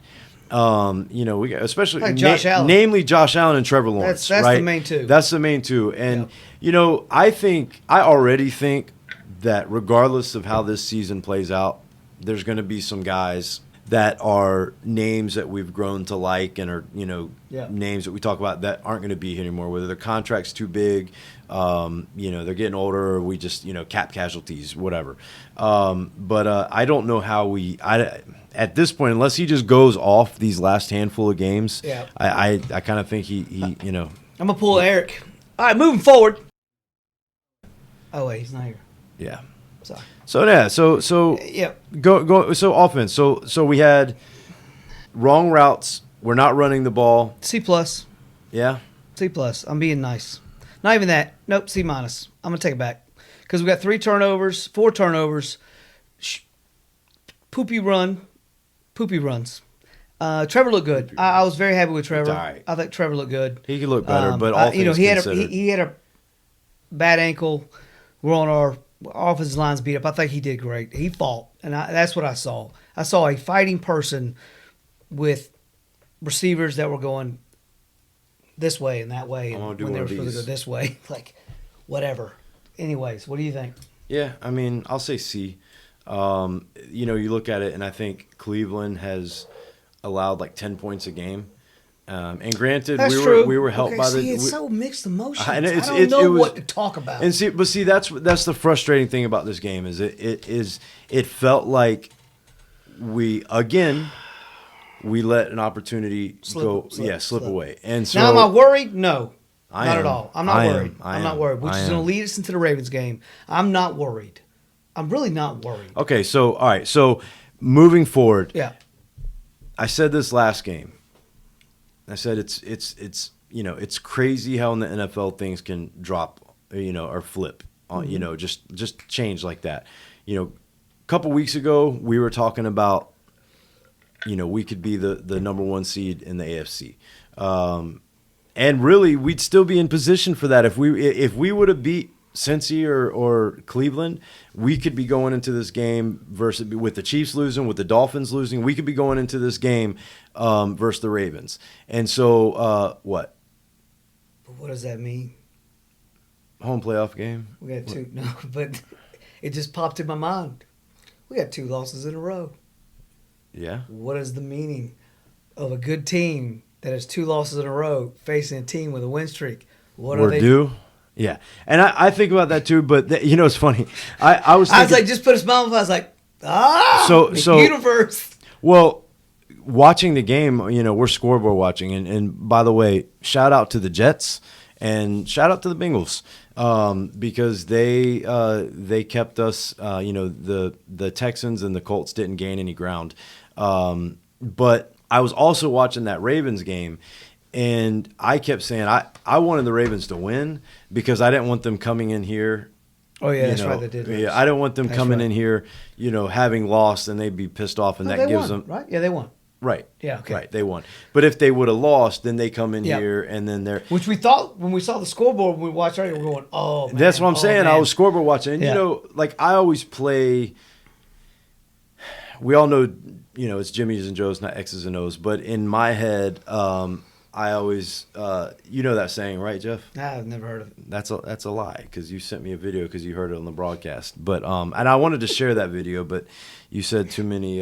We got, especially like Josh Allen. Namely Josh Allen and Trevor Lawrence. That's right? the main two. That's the main two. And I already think that regardless of how this season plays out, there's going to be some guys that are names that we've grown to like and are names that we talk about that aren't going to be here anymore. Whether their contract's too big, they're getting older, or we just cap casualties, whatever. But I don't know how at this point, unless he just goes off these last handful of games, I kind of think he I'm gonna pull Eric. All right, moving forward. Oh wait, he's not here. Yeah. Sorry. So yeah, so yeah. Go so offense. So we had wrong routes. We're not running the ball. C+. Yeah. C+. I'm being nice. Not even that. Nope. C-. I'm gonna take it back because we got 4 turnovers. Poopy runs. Trevor looked good. I was very happy with Trevor. Right. I think Trevor looked good. He could look better, but all things considered. He had a bad ankle. We're on our offensive line's beat up. I think he did great. He fought, and that's what I saw. I saw a fighting person with receivers that were going this way and that way, and when they were supposed to go this way, like whatever. Anyways, what do you think? Yeah, I mean, I'll say C. You look at it, and I think Cleveland has allowed like 10 points a game. And granted, we were helped by the. It's so mixed emotions. And I don't know what to talk about. And see, that's the frustrating thing about this game is it felt like we let an opportunity slip away. And so now, am I worried? No, not at all. I'm not worried. I'm not worried, which is going to lead us into the Ravens game. I'm not worried. I'm really not worried. Okay, so all right, so moving forward, yeah, I said this last game. I said it's crazy how in the NFL things can drop, or flip, just change like that. A couple weeks ago we were talking about, we could be the number 1 seed in the AFC, and really we'd still be in position for that if we would have beat Cincy or Cleveland, we could be going into this game with the Chiefs losing, with the Dolphins losing. We could be going into this game versus the Ravens. And so, what? But what does that mean? Home playoff game. We got 2. No, but it just popped in my mind. We got 2 losses in a row. Yeah. What is the meaning of a good team that has 2 losses in a row facing a team with a win streak? What are We're they? due. Yeah. And I think about that too, but it's funny. I was I was thinking, like, just put a smile on my face. I was like, So- the universe. well, watching the game, we're scoreboard watching. And by the way, shout out to the Jets and shout out to the Bengals because they kept us, the Texans and the Colts didn't gain any ground. But I was also watching that Ravens game, and I kept saying I wanted the Ravens to win because I didn't want them coming in here. Oh, yeah, that's right. They did. Yeah, I don't want them coming in here, having lost, and they'd be pissed off, and No, that they gives won, them right? Yeah, they won. right. Yeah, okay. Right, they won. But if they would have lost, then they come in Yeah. here, and then they're. Which we thought when we saw the scoreboard when we watched earlier, we were going, oh, man. That's what I'm saying. I was scoreboard watching, and Yeah. like I always play. We all know, it's Jimmy's and Joe's, not X's and O's. But in my head, I always, that saying, right, Jeff? I've never heard of it. That's a lie because you sent me a video because you heard it on the broadcast. But and I wanted to share that video, but you said too many.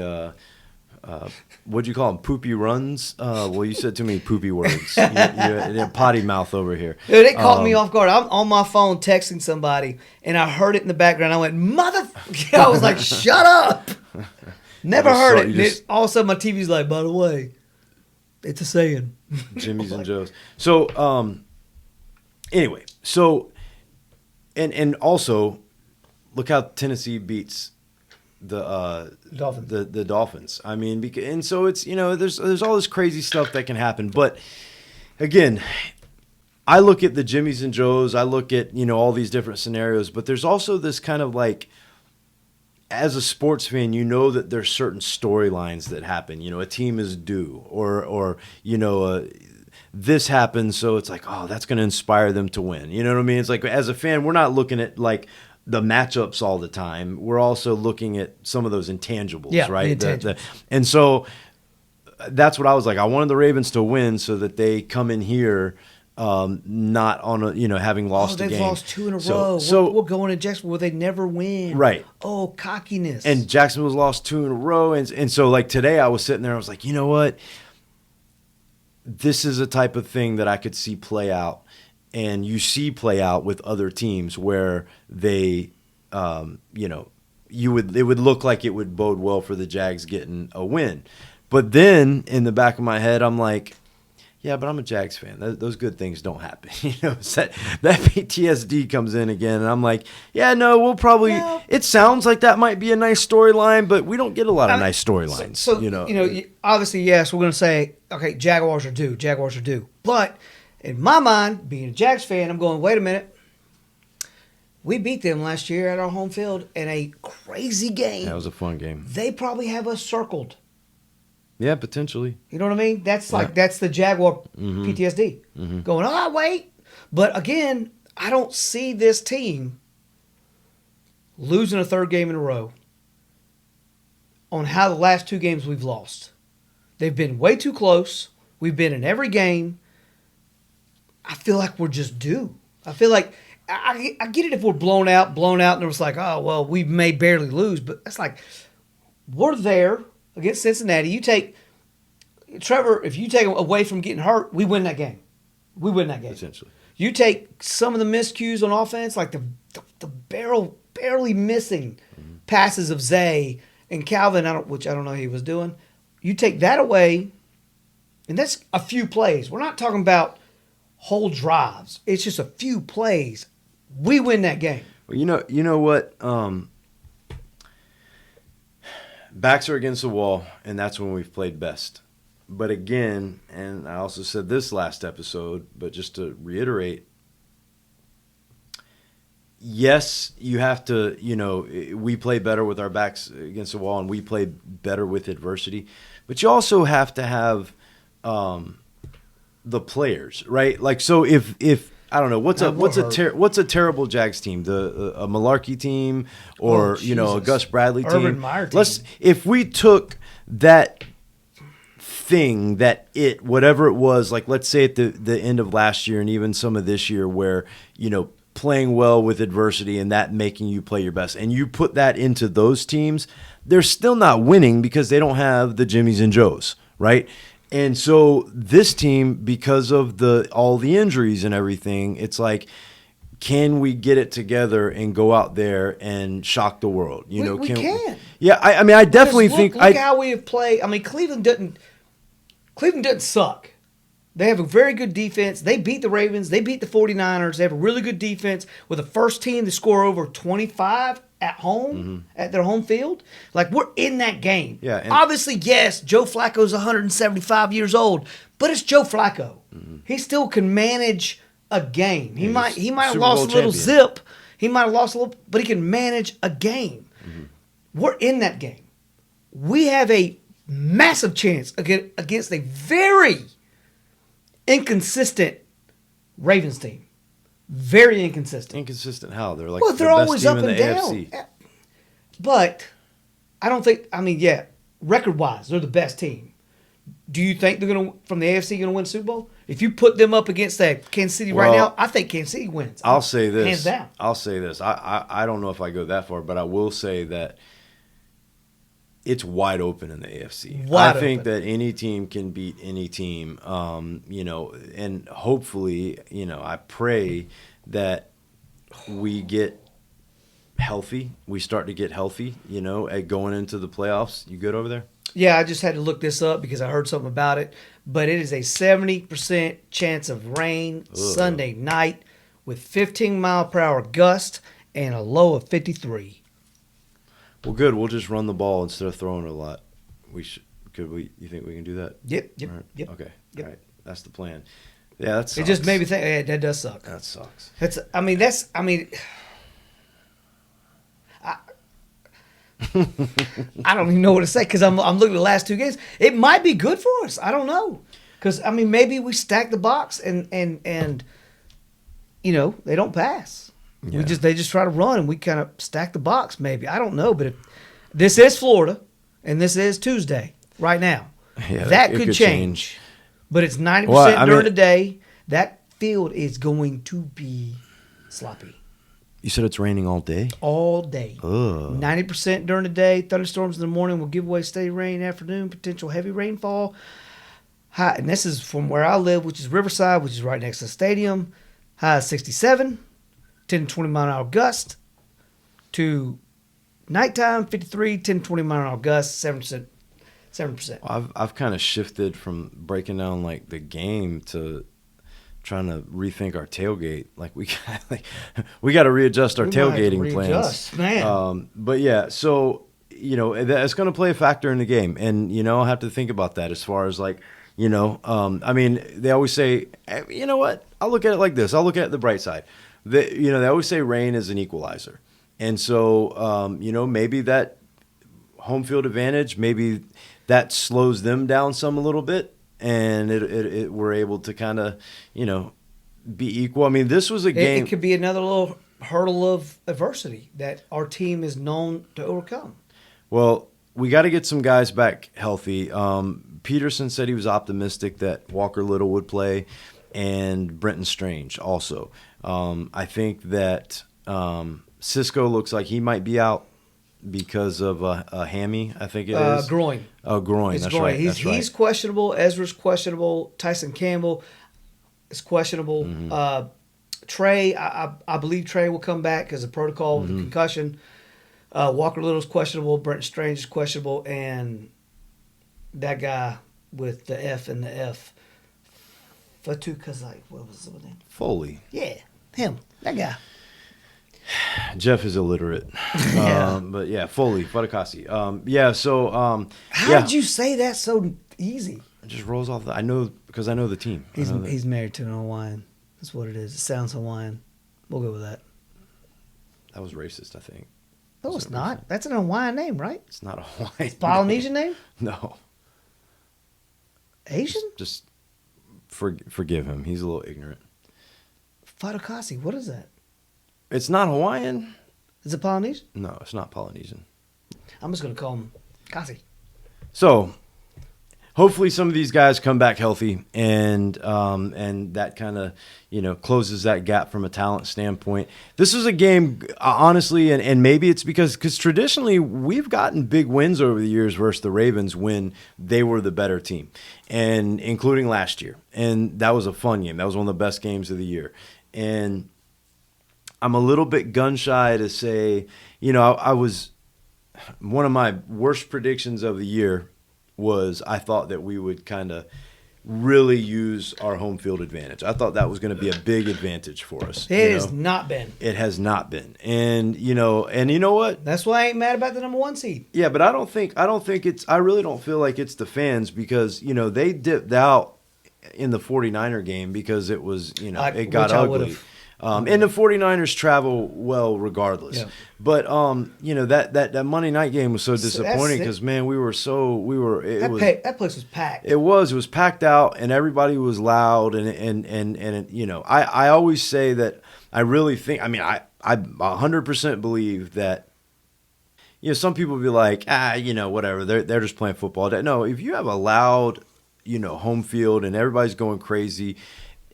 What'd you call them? Poopy runs? Well, you said too many poopy words. you potty mouth over here. Dude, it caught me off guard. I'm on my phone texting somebody, and I heard it in the background. I went, mother. I was like, shut up. Never heard it. And all of a sudden, my TV's like, by the way, it's a saying. Jimmy's and Joe's. So, anyway, and also, look how Tennessee beats the Dolphins. The Dolphins. I mean, and so it's there's all this crazy stuff that can happen. But again, I look at the Jimmy's and Joe's. I look at all these different scenarios. But there's also this kind of like, as a sports fan, that there's certain storylines that happen. A team is due, or this happens, so it's like, oh, that's going to inspire them to win. You know what I mean? It's like, as a fan, we're not looking at like the matchups all the time. We're also looking at some of those intangibles, right? And so that's what I was like. I wanted the Ravens to win so that they come in here not on a, having lost a game. They've lost 2 in a row. So we're going to Jacksonville where they never win. Right. Oh, cockiness. And Jacksonville's lost 2 in a row. And so, like, today I was sitting there, I was like, you know what? This is a type of thing that I could see play out. And you see play out with other teams where they, it would look like it would bode well for the Jags getting a win. But then in the back of my head, I'm like, yeah, but I'm a Jags fan. Those good things don't happen. So that PTSD comes in again, and I'm like, yeah, no, we'll probably. No. It sounds like that might be a nice storyline, but we don't get a lot of nice storylines. So obviously, yes, we're going to say, okay, Jaguars are due. But in my mind, being a Jags fan, I'm going, wait a minute. We beat them last year at our home field in a crazy game. That was a fun game. They probably have us circled. Yeah, potentially. You know what I mean? That's that's the Jaguar PTSD. Mm-hmm. Going, oh, wait. But again, I don't see this team losing a 3rd game in a row on how the last 2 games we've lost. They've been way too close. We've been in every game. I feel like we're just due. I feel like I get it if we're blown out, and it was like, oh, well, we may barely lose. But it's like, we're there against Cincinnati. You take Trevor, if you take him away from getting hurt, we win that game. Essentially. You take some of the miscues on offense, like the barely missing passes of Zay and Calvin, which I don't know he was doing. You take that away, and that's a few plays. We're not talking about whole drives. It's just a few plays. We win that game. Well, you know what? Backs are against the wall, and that's when we've played best. But again, and I also said this last episode, but just to reiterate, yes, you have to, we play better with our backs against the wall, and we play better with adversity. But you also have to have the players, right? Like, so if I don't know what's a terrible Jags team, a Malarkey team, or a Gus Bradley team. Urban Meyer team. If we took that thing, whatever it was, like let's say at the end of last year and even some of this year, where playing well with adversity and that making you play your best, and you put that into those teams, they're still not winning because they don't have the Jimmies and Joes, right? And so this team, because of all the injuries and everything, it's like, can we get it together and go out there and shock the world? You know, we can. Yeah, I mean, I definitely think. Look how we have played. I mean, Cleveland doesn't suck. They have a very good defense. They beat the Ravens. They beat the 49ers. They have a really good defense with the first team to score over 25 at home, at their home field. Like, we're in that game. Yeah, and obviously, yes, Joe Flacco's 175 years old, but it's Joe Flacco. He still can manage a game. He might have lost a little zip. He might have lost a little, but he can manage a game. We're in that game. We have a massive chance against a very inconsistent Ravens team. Very inconsistent. Inconsistent how? They're like Well, they're the best always team up in and the down. AFC. But I don't think. I mean, yeah, record-wise, they're the best team. Do you think they're gonna from the AFC going to win the Super Bowl? If you put them up against that Kansas City right now, I think Kansas City wins. I'll say this. Hands down. I'll say this. I don't know if I go that far, but I will say that it's wide open in the AFC. I think that any team can beat any team. You know, and hopefully, you know, I pray that we get healthy. We start to get healthy. You know, at going into the playoffs. You good over there? Yeah, I just had to look this up because I heard something about it. But it is a 70% chance of rain Sunday night with 15-mile-per-hour gust and a low of 53. Well, good. We'll just run the ball instead of throwing it a lot. We should. Could we? You think we can do that? Yep. Right. Yep. Okay. Yep. All right. That's the plan. Yeah, that sucks. It just made me think. Yeah, that does suck. That sucks. I mean, I don't even know what to say because I'm looking at the last two games. It might be good for us. I don't know because I mean maybe we stack the box and you know they don't pass. Yeah. They just try to run and we kind of stack the box. Maybe I don't know, but if this is Florida and this is Tuesday right now, Yeah, that it could change. But it's 90% during the day. That field is going to be sloppy. You said it's raining all day? All day. Ugh. 90% during the day. Thunderstorms in the morning will give way steady rain in the afternoon. Potential heavy rainfall. High, and this is from where I live, which is Riverside, which is right next to the stadium. High is 67. 10 to 20 mile an hour gust. To nighttime, 53. 10 to 20 mile an hour gust. 7%. I've kind of shifted from breaking down like the game to trying to rethink our tailgate. Like we got to readjust our tailgating plans. Man. But yeah, so you know it's going to play a factor in the game, and you know I have to think about that as far as like you know. I mean, they always say, you know what? I'll look at it like this. I'll look at the bright side. They always say rain is an equalizer, and so you know maybe that home field advantage, maybe that slows them down a little bit. And it we're able to kind of, you know, be equal. I mean, this was a game. It could be another little hurdle of adversity that our team is known to overcome. Well, we got to get some guys back healthy. Peterson said he was optimistic that Walker Little would play and Brenton Strange also. I think that Cisco looks like he might be out because of a hammy, I think it is. Groin. Oh, groin. It's That's groin. right. He's questionable. Ezra's questionable. Tyson Campbell is questionable. Mm-hmm. Trey, I believe Trey will come back because of protocol with the concussion. Walker Little's questionable. Brent Strange is questionable. And that guy with the F and the F. Fatu Kazai. What was his name? Foley. Yeah, him. That guy. Jeff is illiterate. Yeah. But yeah, Foley, Fatakasi. Yeah, so How did you say that so easy? It just rolls off I know because I know the team. He's married to an Hawaiian. That's what it is. It sounds Hawaiian. We'll go with that. That was racist, I think. No, it's not. That's an Hawaiian name, right? It's not a Hawaiian. Polynesian name? No. Asian? Just forgive him. He's a little ignorant. Fatakasi. What is that? It's not Hawaiian. Is it Polynesian? No, it's not Polynesian. I'm just going to call him Kasi. So, hopefully some of these guys come back healthy, and that kind of closes that gap from a talent standpoint. This is a game, honestly, and maybe it's because traditionally we've gotten big wins over the years versus the Ravens when they were the better team, and including last year, and that was a fun game. That was one of the best games of the year, and I'm a little bit gun shy to say, I was one of my worst predictions of the year was I thought that we would kind of really use our home field advantage. I thought that was going to be a big advantage for us. It has not been. It has not been. And you know what? That's why I ain't mad about the number 1 seed. Yeah, but I really don't feel like it's the fans because, they dipped out in the 49er game because it was, it got ugly. And the 49ers travel well regardless. Yeah. But, that Monday night game was so disappointing because, man, that place was packed. It was packed out and everybody was loud. I always say that I really think, I 100% believe that, some people be like, whatever, they're just playing football. No, if you have a loud, home field and everybody's going crazy,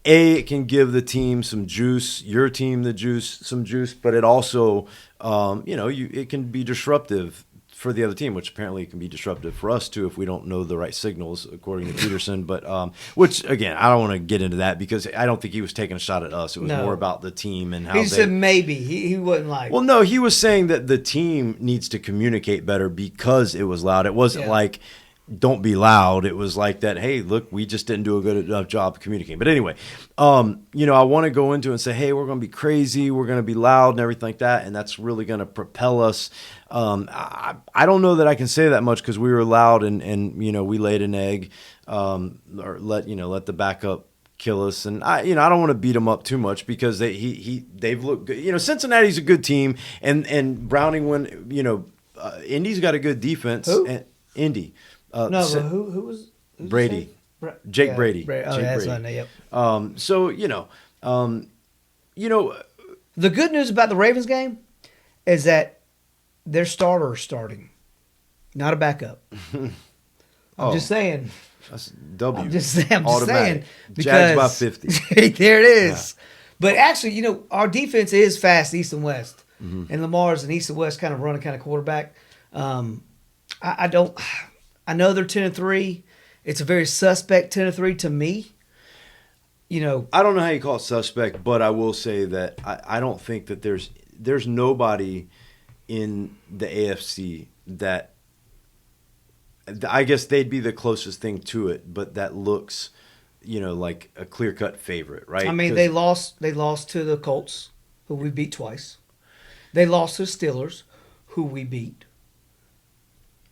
it can give the team some juice, your team some juice, but it also, it can be disruptive for the other team, which apparently it can be disruptive for us too if we don't know the right signals, according to Peterson. But which again, I don't want to get into that because I don't think he was taking a shot at us. It was more about the team and how he said maybe he wouldn't like. Well, no, he was saying that the team needs to communicate better because it was loud. It wasn't like, don't be loud. It was like that, hey, look, we just didn't do a good enough job communicating. But anyway, I want to go into it and say, hey, we're going to be crazy. We're going to be loud and everything like that. And that's really going to propel us. I don't know that I can say that much because we were loud and we laid an egg or let the backup kill us. And I don't want to beat them up too much because they've looked good. Cincinnati's a good team and Browning Indy's got a good defense. Who? And Indy. But who was Brady? Jake Brady. Oh, Jake that's Brady. my name. Yep. The good news about the Ravens game is that their starter is starting, not a backup. I'm just saying. That's W. I'm just saying because Jags by 50. There it is. Yeah. But actually, our defense is fast east and west, and Lamar's an east and west kind of running kind of quarterback. I know they're 10-3. It's a very suspect 10-3 to me. I don't know how you call it suspect, but I will say that I don't think that there's nobody in the AFC that I guess they'd be the closest thing to it, but that looks, like a clear-cut favorite, right? They lost to the Colts, who we beat twice. They lost to the Steelers, who we beat.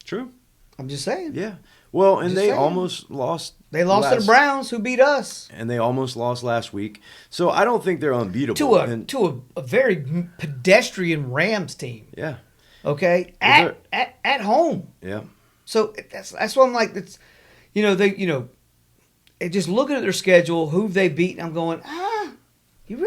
True. I'm just saying. Yeah. Well, and they almost lost. They lost to the Browns, who beat us. And they almost lost last week. So I don't think they're unbeatable. To a very pedestrian Rams team. Yeah. Okay. At home. Yeah. So that's what I'm like. It's just looking at their schedule, who they beat, I'm going, you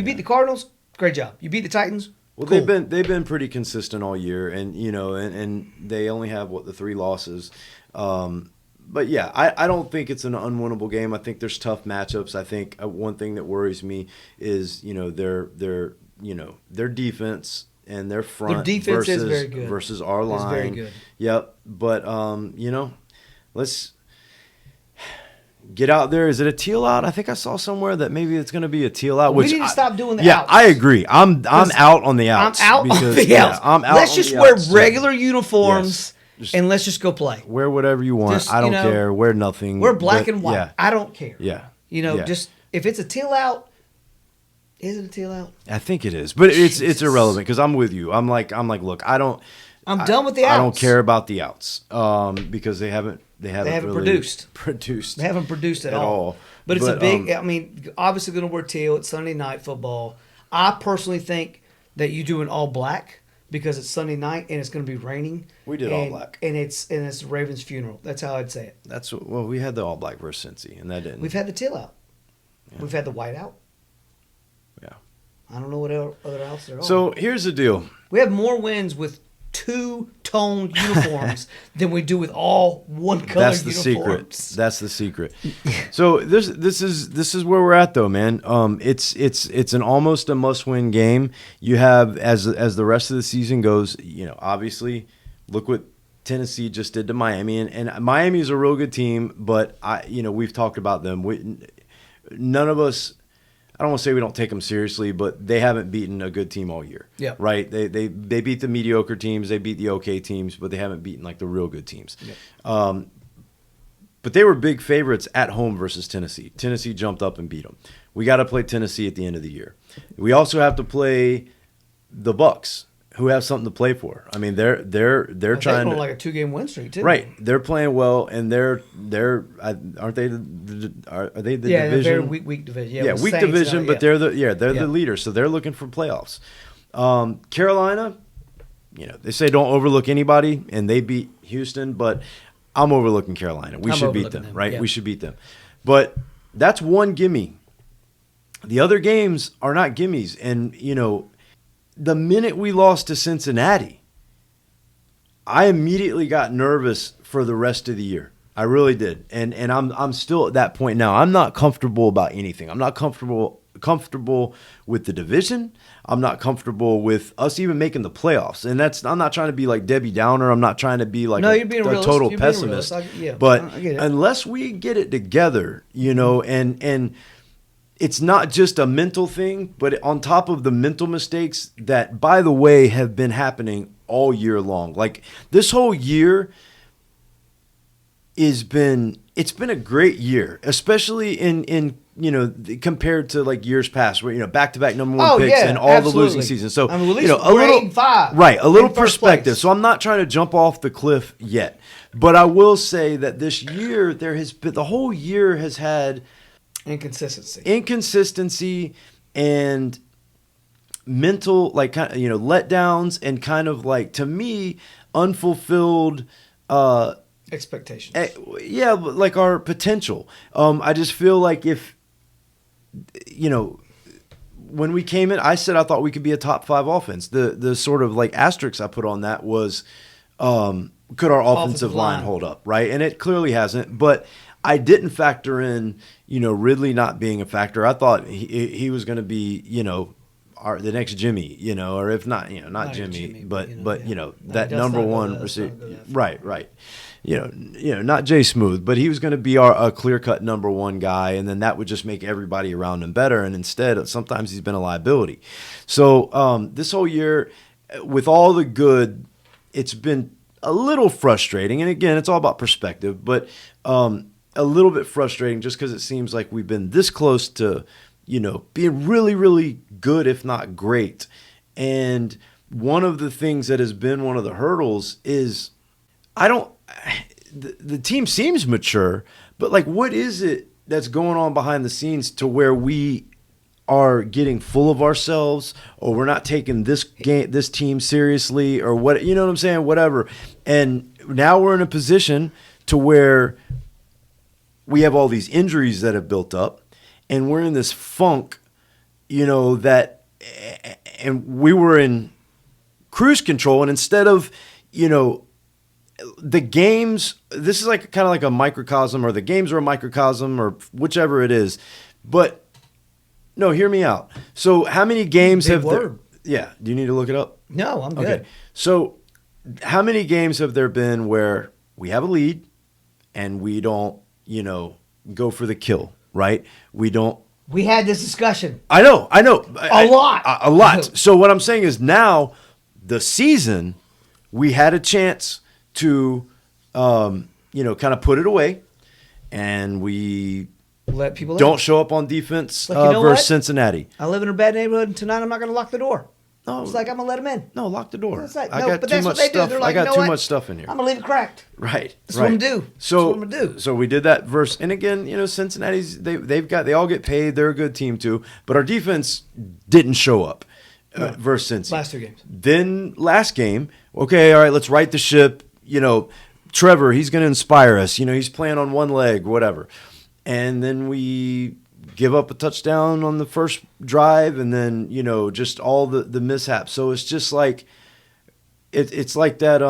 beat the Cardinals, great job. You beat the Titans. Well, cool. they've been pretty consistent all year, and and they only have the 3 losses. But yeah, I don't think it's an unwinnable game. I think there's tough matchups. I think one thing that worries me is their defense and their front. Their defense is very good versus our line. It's very good. Yep, but let's get out there. Is it a teal out? I think I saw somewhere that maybe it's going to be a teal out. We need to stop doing the outs. Yeah, I agree. I'm out on the outs. I'm out on the outs. I'm out. Let's just wear regular uniforms and let's just go play. Wear whatever you want. I don't care. Wear nothing. We're black and white. Yeah. I don't care. Yeah. Just if it's a teal out, is it a teal out? I think it is, but it's irrelevant because I'm with you. I'm like, look, I'm done with the outs. I don't care about the outs because they haven't really produced. They haven't produced at all. But it's a big. Obviously going to wear teal. It's Sunday night football. I personally think that you do an all black because it's Sunday night and it's going to be raining. We did all black, and it's the Ravens' funeral. That's how I'd say it. We had the all black versus Cincy, and that didn't. We've had the teal out. Yeah. We've had the white out. Yeah. I don't know what other outs there are. So here's the deal. We have more wins with two-toned uniforms than we do with all one-color That's the uniforms. secret. That's the secret. So this is where we're at though, man. It's an almost a must-win game. You have as the rest of the season goes, obviously look what Tennessee just did to Miami, and Miami is a real good team, but we've talked about them. None of us, I don't want to say we don't take them seriously, but they haven't beaten a good team all year. Yeah. Right? They beat the mediocre teams, they beat the okay teams, but they haven't beaten like the real good teams. Yep. But they were big favorites at home versus Tennessee. Tennessee jumped up and beat them. We got to play Tennessee at the end of the year. We also have to play the Bucks, who have something to play for. I mean, they're trying on to, like a 2-game win streak too. right. They're playing well, and they're aren't they are they the Yeah, division? they're very weak division. Yeah, with weak Saints division, and but they're the leader, so they're looking for playoffs. Carolina, they say don't overlook anybody, and they beat Houston, but I'm overlooking Carolina. We should beat them, right? Yeah. We should beat them. But that's one gimme. The other games are not gimmies, and the minute we lost to Cincinnati, I immediately got nervous for the rest of the year. I really did. And I'm still at that point now. I'm not comfortable about anything. I'm not comfortable with the division. I'm not comfortable with us even making the playoffs. And I'm not trying to be like Debbie Downer. I'm not trying to be like you're being a realist. total You're being pessimist. realist. But I get it. unless we get it together, and it's not just a mental thing, but on top of the mental mistakes that, by the way, have been happening all year long. Like this whole year it's been a great year, especially in compared to like years past where back-to-back number one picks and all the losing seasons. So at least a we're little 8-5 right, a little in first perspective. place. So I'm not trying to jump off the cliff yet, but I will say that this year the whole year has had inconsistency and mental letdowns and kind of like, to me, unfulfilled expectations. like our potential. I just feel like if when we came in, I said I thought we could be a top 5 offense. The sort of like asterisk I put on that was could our offensive line hold up, right? And it clearly hasn't, but I didn't factor in, Ridley not being a factor. I thought he was going to be, the next Jimmy, or if not, not Jimmy, but that number one receiver. Right. Not Jay Smooth, but he was going to be a clear-cut number one guy, and then that would just make everybody around him better. And instead, sometimes he's been a liability. So this whole year, with all the good, it's been a little frustrating. And again, it's all about perspective, but a little bit frustrating just because it seems like we've been this close to, being really, really good, if not great. And one of the things that has been one of the hurdles is the team seems mature, but like, what is it that's going on behind the scenes to where we are getting full of ourselves, or we're not taking this team seriously, or what, you know what I'm saying? Whatever. And now we're in a position to where we have all these injuries that have built up, and we're in this funk, and we were in cruise control, and instead of, the games, this is like kind of like a microcosm, or the games are a microcosm, or whichever it is. But no, hear me out. So how many games have there? Yeah. Do you need to look it up? No, I'm good. Okay. So how many games have there been where we have a lead and we don't, go for the kill, right? We had this discussion. I know. A lot. So what I'm saying is now the season, we had a chance to, kind of put it away, and we let people don't show up on defense versus Cincinnati. I live in a bad neighborhood, and tonight I'm not going to lock the door. No, it's like I'm going to let them in. No, lock the door. It's like, I got too much stuff. Like, I got too much stuff in here. I'm going to leave it cracked. Right. That's what I'm going to do. So we did that versus, and again, Cincinnati's they all get paid. They're a good team too, but our defense didn't show up versus Cincy. Last 2 games. Then last game, okay, all right, let's right the ship. Trevor, he's going to inspire us. He's playing on one leg, whatever. And then we give up a touchdown on the first drive, and then, just all the mishaps. So it's just like it's like that.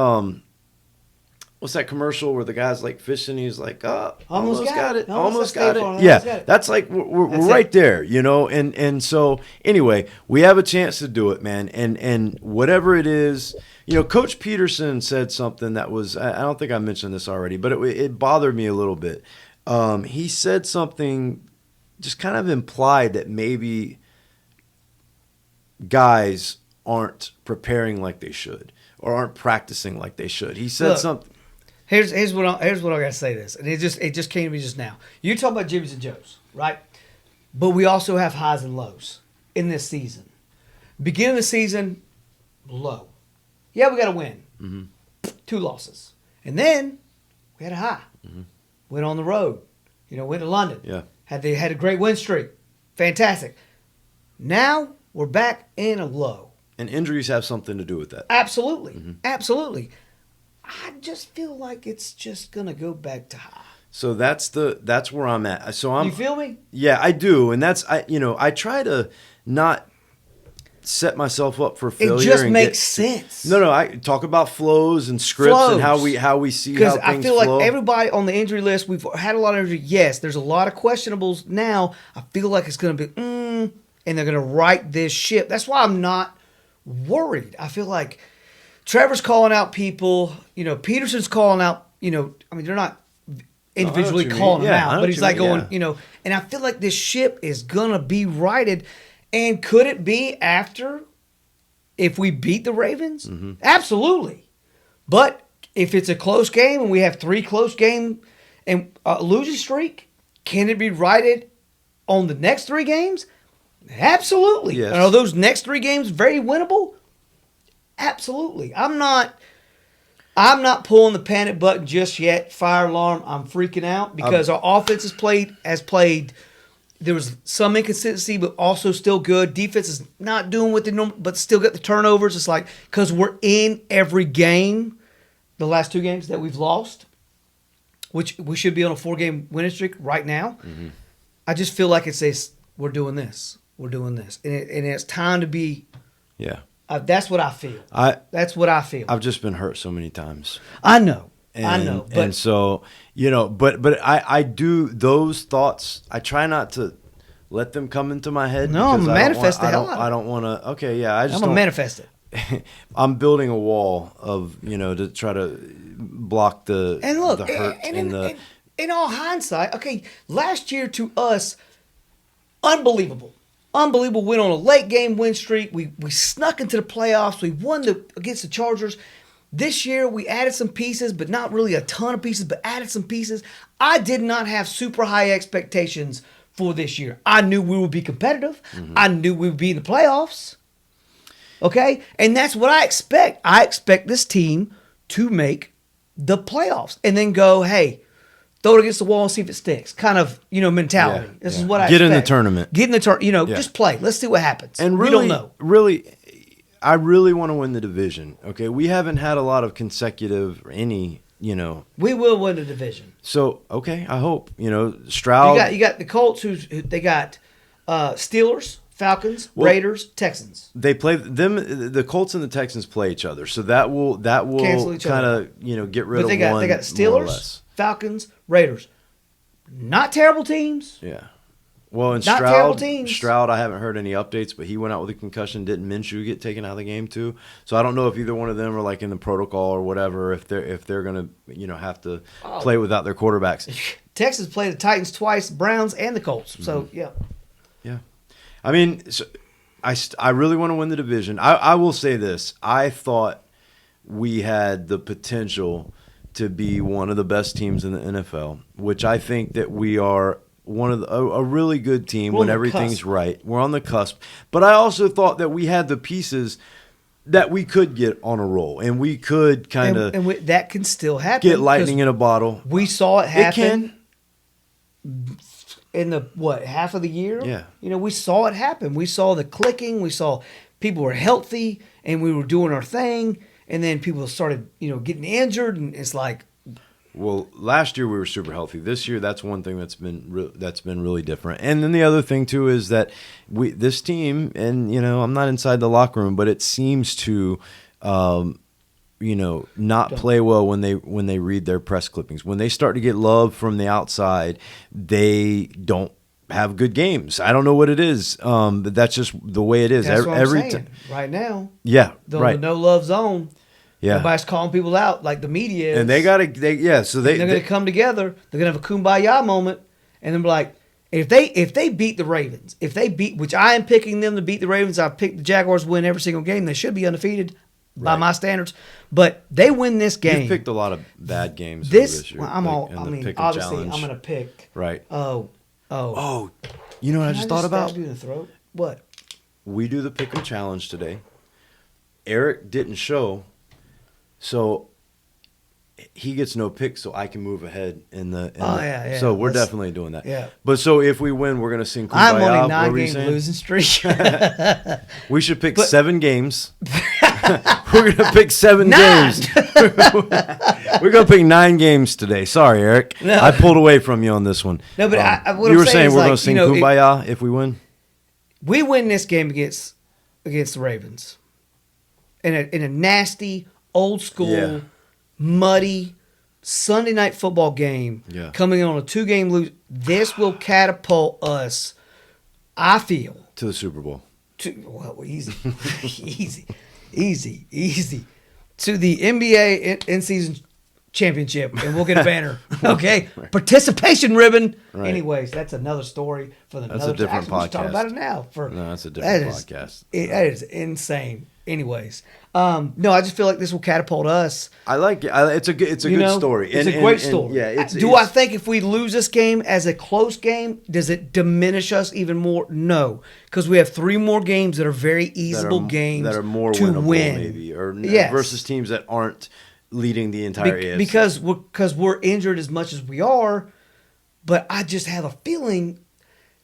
What's that commercial where the guy's like fishing? He's like, oh, almost got it. Almost got it. Yeah, that's like we're right there, you know. And so anyway, we have a chance to do it, man. And whatever it is, you know, Coach Peterson said something that was, I don't think I mentioned this already, but it bothered me a little bit. He said something just kind of implied that maybe guys aren't preparing like they should or aren't practicing like they should. He said something. Here's what I gotta say this, and it just came to me just now. You talk about Jimmy's and Joe's, right? But we also have highs and lows in this season. Beginning of the season, low. Yeah, we got to win. Mm-hmm. 2 losses, and then we had a high. Mm-hmm. Went on the road. You know, went to London. Yeah, had a great win streak. Fantastic. Now we're back in a low. And injuries have something to do with that. Absolutely, absolutely. I just feel like it's just gonna go back to high. So that's where I'm at. So You feel me? Yeah, I do, and I try to not set myself up for failure. It just makes sense. No, I talk about flows and scripts and how we see how things flow. Because I feel like everybody on the injury list, we've had a lot of injury. Yes, there's a lot of questionables now. I feel like it's gonna be and they're gonna right this ship. That's why I'm not worried. I feel like Trevor's calling out people. You know, Peterson's calling out. You know, I mean, they're not individually calling them out, but he's like going. You know, and I feel like this ship is gonna be righted. And could it be after if we beat the Ravens? Mm-hmm. Absolutely. But if it's a close game and we have 3 close game and a losing streak, can it be righted on the next 3 games? Absolutely. Yes. And are those next 3 games very winnable? Absolutely. I'm not pulling the panic button just yet. Fire alarm. I'm freaking out because our offense has played. There was some inconsistency, but also still good. Defense is not doing what they normally, but still got the turnovers. It's like because we're in every game, the last 2 games that we've lost, which we should be on a 4-game winning streak right now. Mm-hmm. I just feel like we're doing this, and it's time to be. Yeah. That's what I feel. That's what I feel. I've just been hurt so many times. I know. And so, you know, but I do those thoughts. I try not to let them come into my head. No, I'm manifest the hell out of it. I don't want to. Okay, yeah, I'm gonna manifest it. I'm building a wall of to try to block the hurt in all hindsight. Okay, last year to us, unbelievable win on a late game win streak. We snuck into the playoffs. We won against the Chargers. This year, we added some pieces, but not really a ton of pieces, but added some pieces. I did not have super high expectations for this year. I knew we would be competitive. Mm-hmm. I knew we would be in the playoffs. Okay? And that's what I expect. I expect this team to make the playoffs and then go, hey, throw it against the wall and see if it sticks. Kind of, mentality. Yeah, this is what I expect. Get in the tournament. Get in the tournament. Just play. Let's see what happens. And we don't know. Really, I really want to win the division. Okay, we haven't had a lot of consecutive We will win the division. So okay, I hope Stroud. You got the Colts. They got Steelers, Falcons, Raiders, Texans. They play them. The Colts and the Texans play each other, so that will kind of get rid of one. They got Steelers, Falcons, Raiders. Not terrible teams. Yeah. Well, and Stroud, I haven't heard any updates, but he went out with a concussion. Didn't Minshew get taken out of the game too? So I don't know if either one of them are like in the protocol or whatever. If they're gonna have to play without their quarterbacks. Texas played the Titans twice, Browns, and the Colts. So yeah. I mean, I really want to win the division. I will say this: I thought we had the potential to be one of the best teams in the NFL, which I think that we are. One of a really good team when everything's right. We're on the cusp. But I also thought that we had the pieces that we could get on a roll, and we could kind of that can still happen. Get lightning in a bottle. We saw it happen. In the half of the year? Yeah. We saw it happen. We saw the clicking. We saw people were healthy, and we were doing our thing, and then people started getting injured, and it's like. Well, last year we were super healthy. This year, that's one thing that's been really different. And then the other thing too is that this team, and I'm not inside the locker room, but it seems to not play well when they read their press clippings. When they start to get love from the outside, they don't have good games. I don't know what it is, but that's just the way it is. That's what I'm saying. Right now, yeah, the right. no love zone. Yeah, everybody's calling people out like the media is, and they're gonna come together. They're gonna have a kumbaya moment, and then be like, if they beat the Ravens, which I am picking them to beat the Ravens. I've picked the Jaguars to win every single game. They should be undefeated by my standards, but they win this game. You've picked a lot of bad games this year. Well, obviously, challenge. I'm gonna pick. Right. Oh. You know what I just thought about? Stab you in the throat? What? We do the pick 'em challenge today. Eric didn't show, so he gets no pick, so I can move ahead yeah. So we're definitely doing that. Yeah. But so if we win, we're gonna sing Kumbaya. I'm on a 9-game losing streak. We should pick 7 games. We're gonna pick 7 games. We're gonna pick 9 games today. Sorry, Eric. No. I pulled away from you on this one. No, but what you I'm were saying is we're like, gonna sing Kumbaya if we win. We win this game against the Ravens in a nasty, old school, muddy Sunday night football game. Yeah. Coming on a 2-game lose. This will catapult us, I feel, To the Super Bowl. easy, easy, to the NBA in-season championship, and we'll get a banner. Okay, participation ribbon. Right. Anyways, that's another story for the. That's a different podcast. We should talk about it now. No, that's a different podcast. That is insane. Anyways, no, I just feel like this will catapult us. I like it. It's a good story. It's a great story. Yeah. I think if we lose this game as a close game, does it diminish us even more? No, because we have 3 more games that are very easable games that are more to winnable, win, maybe, or versus teams that aren't leading the entire AFC. Because we're injured as much as we are, but I just have a feeling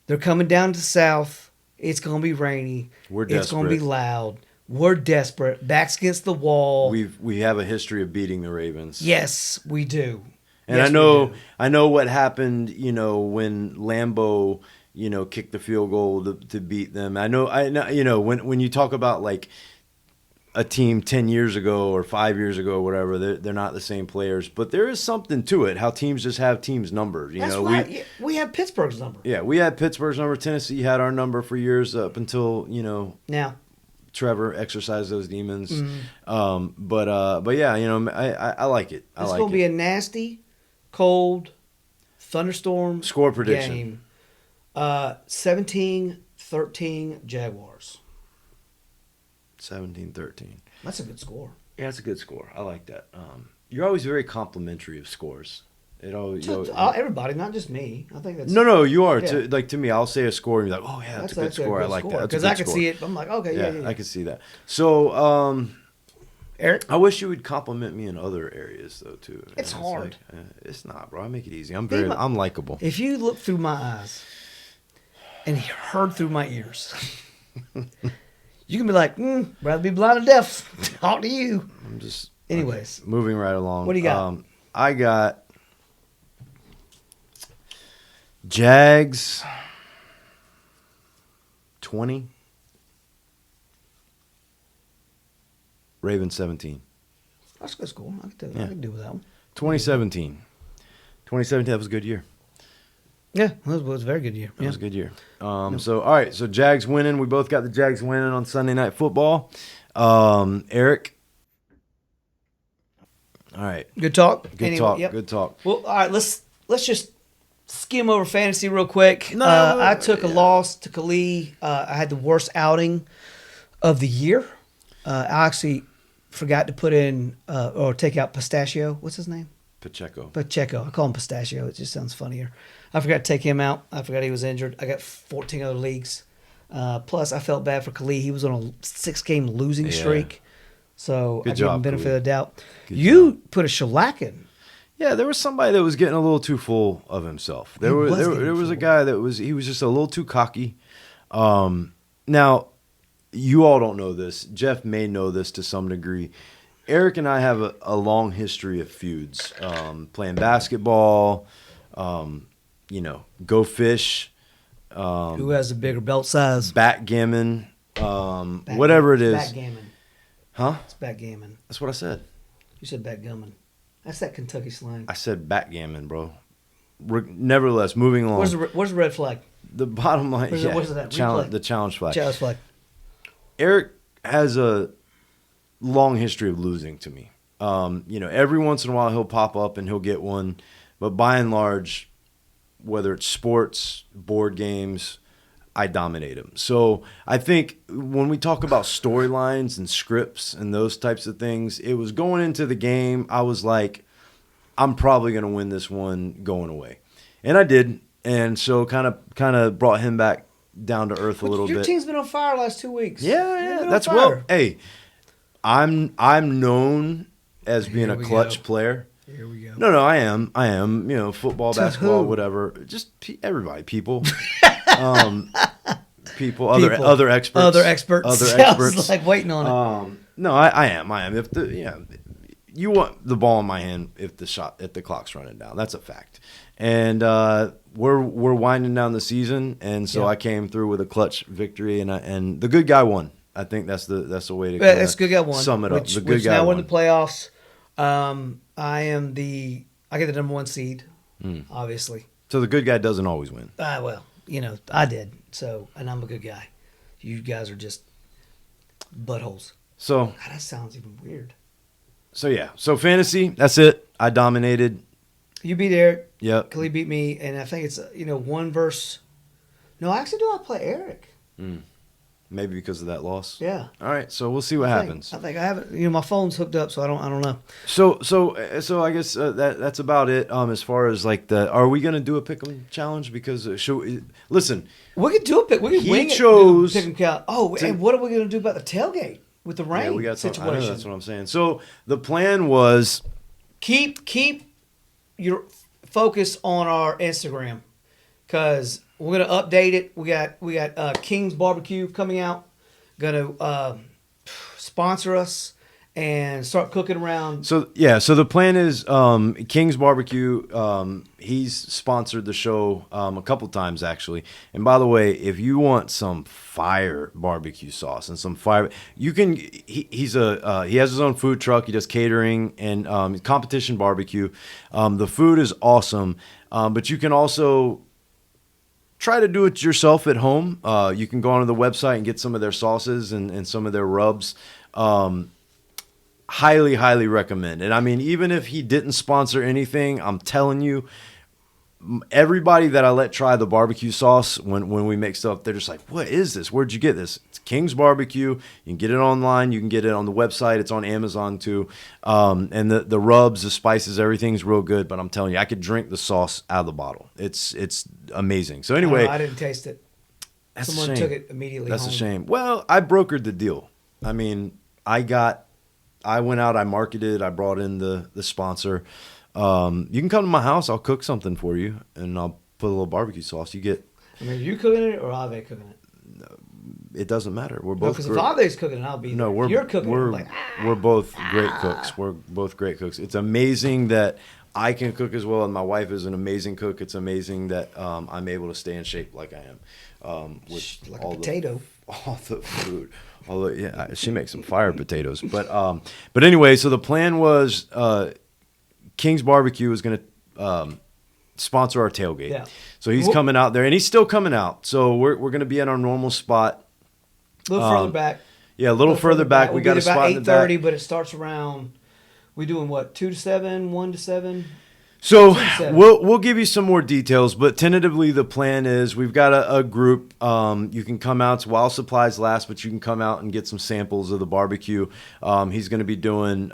they're coming down to the South. It's going to be rainy. It's going to be loud. We're desperate. Backs against the wall. We have a history of beating the Ravens. Yes, we do. And yes, I know what happened, when Lambeau, kicked the field goal to beat them. I know, when you talk about like a team 10 years ago or 5 years ago or whatever, they're not the same players, but there is something to it. How teams just have teams' numbers. That's right. We have Pittsburgh's number. Yeah, we had Pittsburgh's number. Tennessee had our number for years up until now. Trevor exercised those demons. Mm-hmm. But yeah, I like it. It's going to be a nasty, cold, thunderstorm score prediction. Game. 17-13 Jaguars. 17-13. That's a good score. Yeah, that's a good score. I like that. You're always very complimentary of scores. It always everybody, not just me. I think that's no. You are yeah. To me. I'll say a score and be like, oh yeah, that's a good score. I like that because I can see it. I'm like, okay, yeah. I can see that. So, Eric, I wish you would compliment me in other areas though too. It's hard. Like, it's not, bro. I make it easy. I'm likable. If you look through my eyes and heard through my ears, you can be like, rather be blind or deaf. Talk to you. I'm just. Anyways, moving right along. What do you got? I got Jags 20, Ravens 17. That's a good score. I can do with that one. 2017. 2017, that was a good year. Yeah, it was a very good year. It was a good year. So, all right. So, Jags winning. We both got the Jags winning on Sunday Night Football. Eric. All right. Good talk. Good talk. Well, all right. Let's just skim over fantasy real quick. I took a loss to Khalid. I had the worst outing of the year. I actually forgot to put in or take out Pistachio. What's his name? Pacheco. I call him Pistachio. It just sounds funnier. I forgot to take him out. I forgot he was injured. I got 14 other leagues. Plus, I felt bad for Khalid. He was on a 6-game losing streak. So I gave him benefit of the doubt. You put a shellacking. Yeah, there was somebody that was getting a little too full of himself. There was a guy that was just a little too cocky. Now, you all don't know this. Jeff may know this to some degree. Eric and I have a long history of feuds, playing basketball, go fish. Who has a bigger belt size? Backgammon, whatever it is. Backgammon. Huh? It's backgammon. That's what I said. You said backgammon. That's that Kentucky slang. I said backgammon, bro. Nevertheless, moving along. Where's the red flag? The bottom line, Where's that? challenge, Replay. the challenge flag. Challenge flag. Eric has a long history of losing to me. Every once in a while he'll pop up and he'll get one, but by and large, whether it's sports, board games, I dominate him. So I think when we talk about storylines and scripts and those types of things, it was going into the game, I was like, I'm probably going to win this one going away. And I did. And so kind of brought him back down to earth a little bit. Your team's been on fire the last 2 weeks. Yeah. That's well. Hey, I'm known as being a clutch player. Here we go. No, I am. Football, basketball, whatever. Just everybody, people. People, other experts. Other experts. I was like waiting on it. No, I am. If you want the ball in my hand if the clock's running down. That's a fact. And we're winding down the season, and so I came through with a clutch victory, and the good guy won. I think that's the way to that's good guy won. Sum it up. The good guy now won. we're in the playoffs. I get the number 1 seed, obviously. So the good guy doesn't always win. Well, I did. So, and I'm a good guy. You guys are just buttholes. So God, that sounds even weird. So fantasy, that's it. I dominated. You beat Eric. Yep. Khalid beat me, and I think it's 1 verse. No, actually, do I play Eric? Maybe because of that loss. Yeah. All right. So we'll see what happens. I think I haven't. My phone's hooked up, so I don't know. So I guess that's about it. As far as are we gonna do a pick'em challenge? Because listen, we could do a pick. We could he wing chose it. Pick'em. And what are we gonna do about the tailgate with the rain we got situation? I know, that's what I'm saying. So the plan was keep your focus on our Instagram, because we're gonna update it. We got King's Barbecue coming out, gonna sponsor us and start cooking around. So the plan is King's Barbecue. He's sponsored the show a couple times actually. And by the way, if you want some fire barbecue sauce and some fire, you can. He has his own food truck. He does catering and competition barbecue. The food is awesome, but you can also try to do it yourself at home. You can go onto the website and get some of their sauces and some of their rubs. Highly, highly recommend. And I mean, even if he didn't sponsor anything, I'm telling you, everybody that I let try the barbecue sauce when we make stuff, they're just like, what is this? Where'd you get this? It's King's Barbecue. You can get it online. You can get it on the website. It's on Amazon too. And the rubs, the spices, everything's real good. But I'm telling you, I could drink the sauce out of the bottle. It's amazing. So anyway. I didn't taste it. That's Someone a shame. took it immediately That's home. a shame. Well, I brokered the deal. I mean, I went out, I marketed, I brought in the sponsor. You can come to my house, I'll cook something for you, and I'll put a little barbecue sauce. You get. I mean, are you cooking it or Ave cooking it? It doesn't matter. We're both. Because if Ave's cooking it, I'll be there. No, You're cooking we're, it. We're both great cooks. We're both great cooks. It's amazing that I can cook as well, and my wife is an amazing cook. It's amazing that I'm able to stay in shape like I am. With like all a potato. All the food. Although, yeah, she makes some fire potatoes. But anyway, so the plan was King's Barbecue was going to sponsor our tailgate. Yeah. So he's coming out there, and he's still coming out. So we're going to be at our normal spot. A little further back. Yeah, a little further back. We got a spot in the back. 8:30, but it starts around. We doing what? 2 to 7, 1 to 7. So we'll give you some more details, but tentatively the plan is we've got a group. You can come out while supplies last, but you can come out and get some samples of the barbecue. He's going to be doing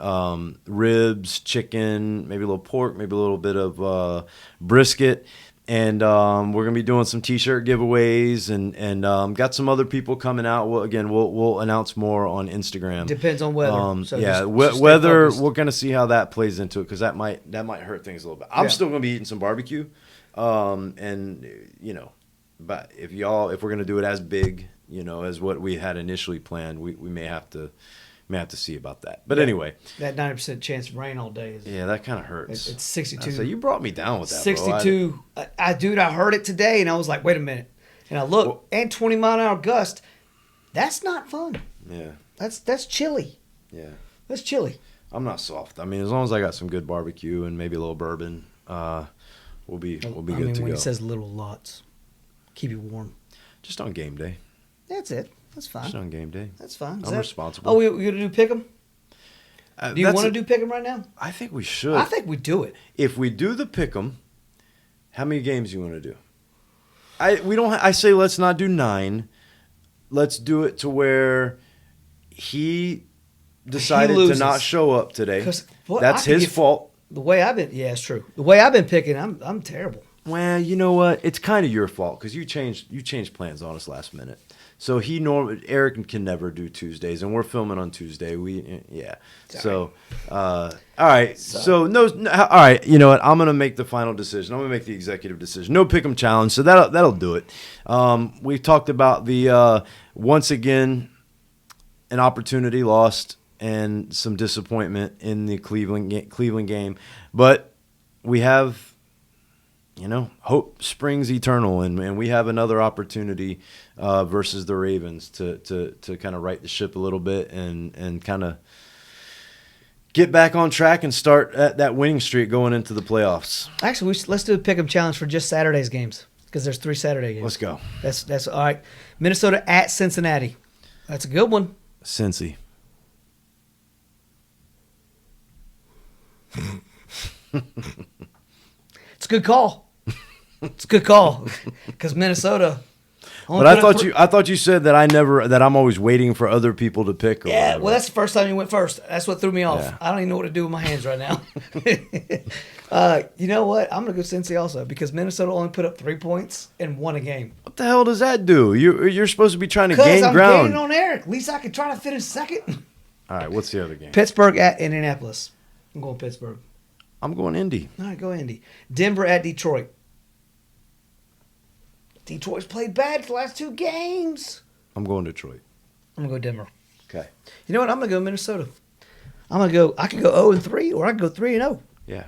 ribs, chicken, maybe a little pork, maybe a little bit of brisket. And we're going to be doing some T-shirt giveaways and got some other people coming out. We'll announce more on Instagram. Depends on weather. Just weather, we're going to see how that plays into it because that might hurt things a little bit. I'm still going to be eating some barbecue. But if we're going to do it as big, as what we had initially planned, we may have to see about that. But anyway. That 90% chance of rain all day. That kind of hurts. It's 62. So you brought me down with that, 62. Bro. I heard it today, and I was like, wait a minute. And I looked, and 20-mile-an-hour gust. That's not fun. Yeah. That's chilly. Yeah. That's chilly. I'm not soft. I mean, as long as I got some good barbecue and maybe a little bourbon, we'll be good to when go. he says little lots, keep you warm. Just on game day. That's it. That's fine. Just on game day. That's fine. I'm responsible. Oh, we're going to do pick 'em? Do you want to do pick 'em right now? I think we should. I think we do it. If we do the pick 'em, how many games do you want to do? I say let's not do 9. Let's do it to where he decided to not show up today. That's his fault. The way I've been, yeah, it's true. The way I've been picking, I'm terrible. Well, you know what? It's kind of your fault because you changed plans on us last minute. So Eric can never do Tuesdays, and we're filming on Tuesday. So, all right. So no, all right. You know what? I'm gonna make the final decision. I'm gonna make the executive decision. No pick'em challenge. So that'll do it. We talked about the once again an opportunity lost and some disappointment in the Cleveland game, but we have. Hope springs eternal, and we have another opportunity versus the Ravens to kind of right the ship a little bit and kind of get back on track and start that winning streak going into the playoffs. Actually, let's do a pick'em challenge for just Saturday's games because there's 3 Saturday games. Let's go. That's all right. Minnesota at Cincinnati. That's a good one. Cincy. It's a good call. It's a good call because Minnesota. But I thought you said that I'm always waiting for other people to pick. Or yeah, whatever. well, that's the first time you went first. That's what threw me off. Yeah. I don't even know what to do with my hands right now. You know what? I'm gonna go Cincy also because Minnesota only put up 3 points and won a game. What the hell does that do? You're supposed to be trying to Because gain I'm ground. gaining on Eric. At least I could try to finish second. All right, what's the other game? Pittsburgh at Indianapolis. I'm going Pittsburgh. I'm going Indy. All right, go Indy. Denver at Detroit. Detroit's played bad for the last 2 games. I'm going Detroit. I'm going to go Denver. Okay. You know what? I'm going to go Minnesota. I can go 0-3 or I can go 3-0. Yeah.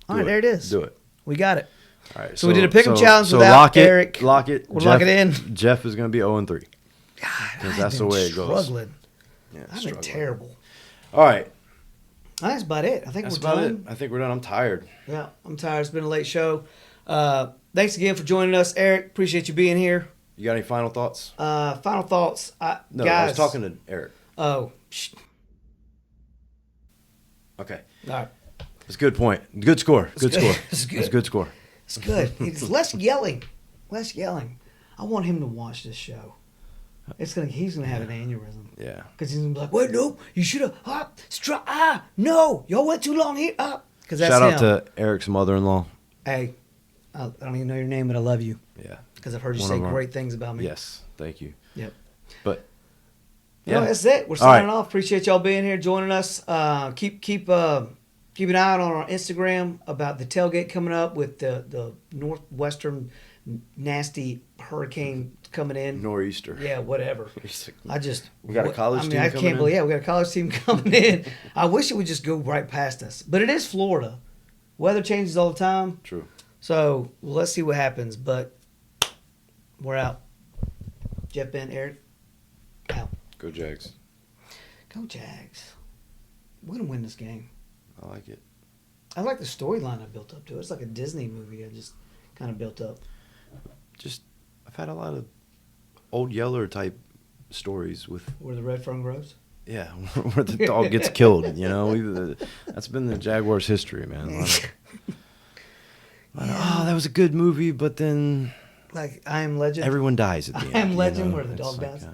All right, there it is. Do it. We got it. All right. So we did a pick'em challenge without lock it, Eric. Lock it. We'll lock it in. Jeff is going to be 0-3. God, Because that's the way it goes. Struggling. Yeah, I've been terrible. All right. That's about it. I think That's we're about done. it. I think we're done. I'm tired. Yeah, I'm tired. It's been a late show. Thanks again for joining us, Eric. Appreciate you being here. You got any final thoughts? Final thoughts. No, guys. I was talking to Eric. Oh. Okay. All right. That's a good point. Good score. Good score. It's good. That's a good score. It's good. It's less yelling. Less yelling. I want him to watch this show. He's gonna have an aneurysm. Yeah. Because he's gonna be like, "Wait, no, you should have no, y'all went too long here Because that's Shout out him. to Eric's mother-in-law. Hey, I don't even know your name, but I love you. Yeah. Because I've heard you One say of our- great things about me. Yes. Thank you. Yep. But Yeah, yeah, that's it. We're All right. signing off. Appreciate y'all being here, joining us. Keep an eye out on our Instagram about the tailgate coming up with the northwestern nasty hurricane coming in. Nor'easter. Yeah, whatever. We got a college team I coming can't in? believe. Yeah, we got a college team coming in. I wish it would just go right past us, but it is Florida. Weather changes all the time. True. So let's see what happens. But we're out. Jeff, Ben, Eric, out. Go Jags. Go Jags. We're gonna win this game. I like it. I like the storyline I built up to. It's like a Disney movie I just kind of built up. I've had a lot of old Yeller type stories with Where the red fern grows. yeah, where the dog gets killed. That's been the Jaguars' history, man. That was a good movie, but then Like I Am Legend. everyone dies at the end. I Am Legend, where the It's dog like, dies.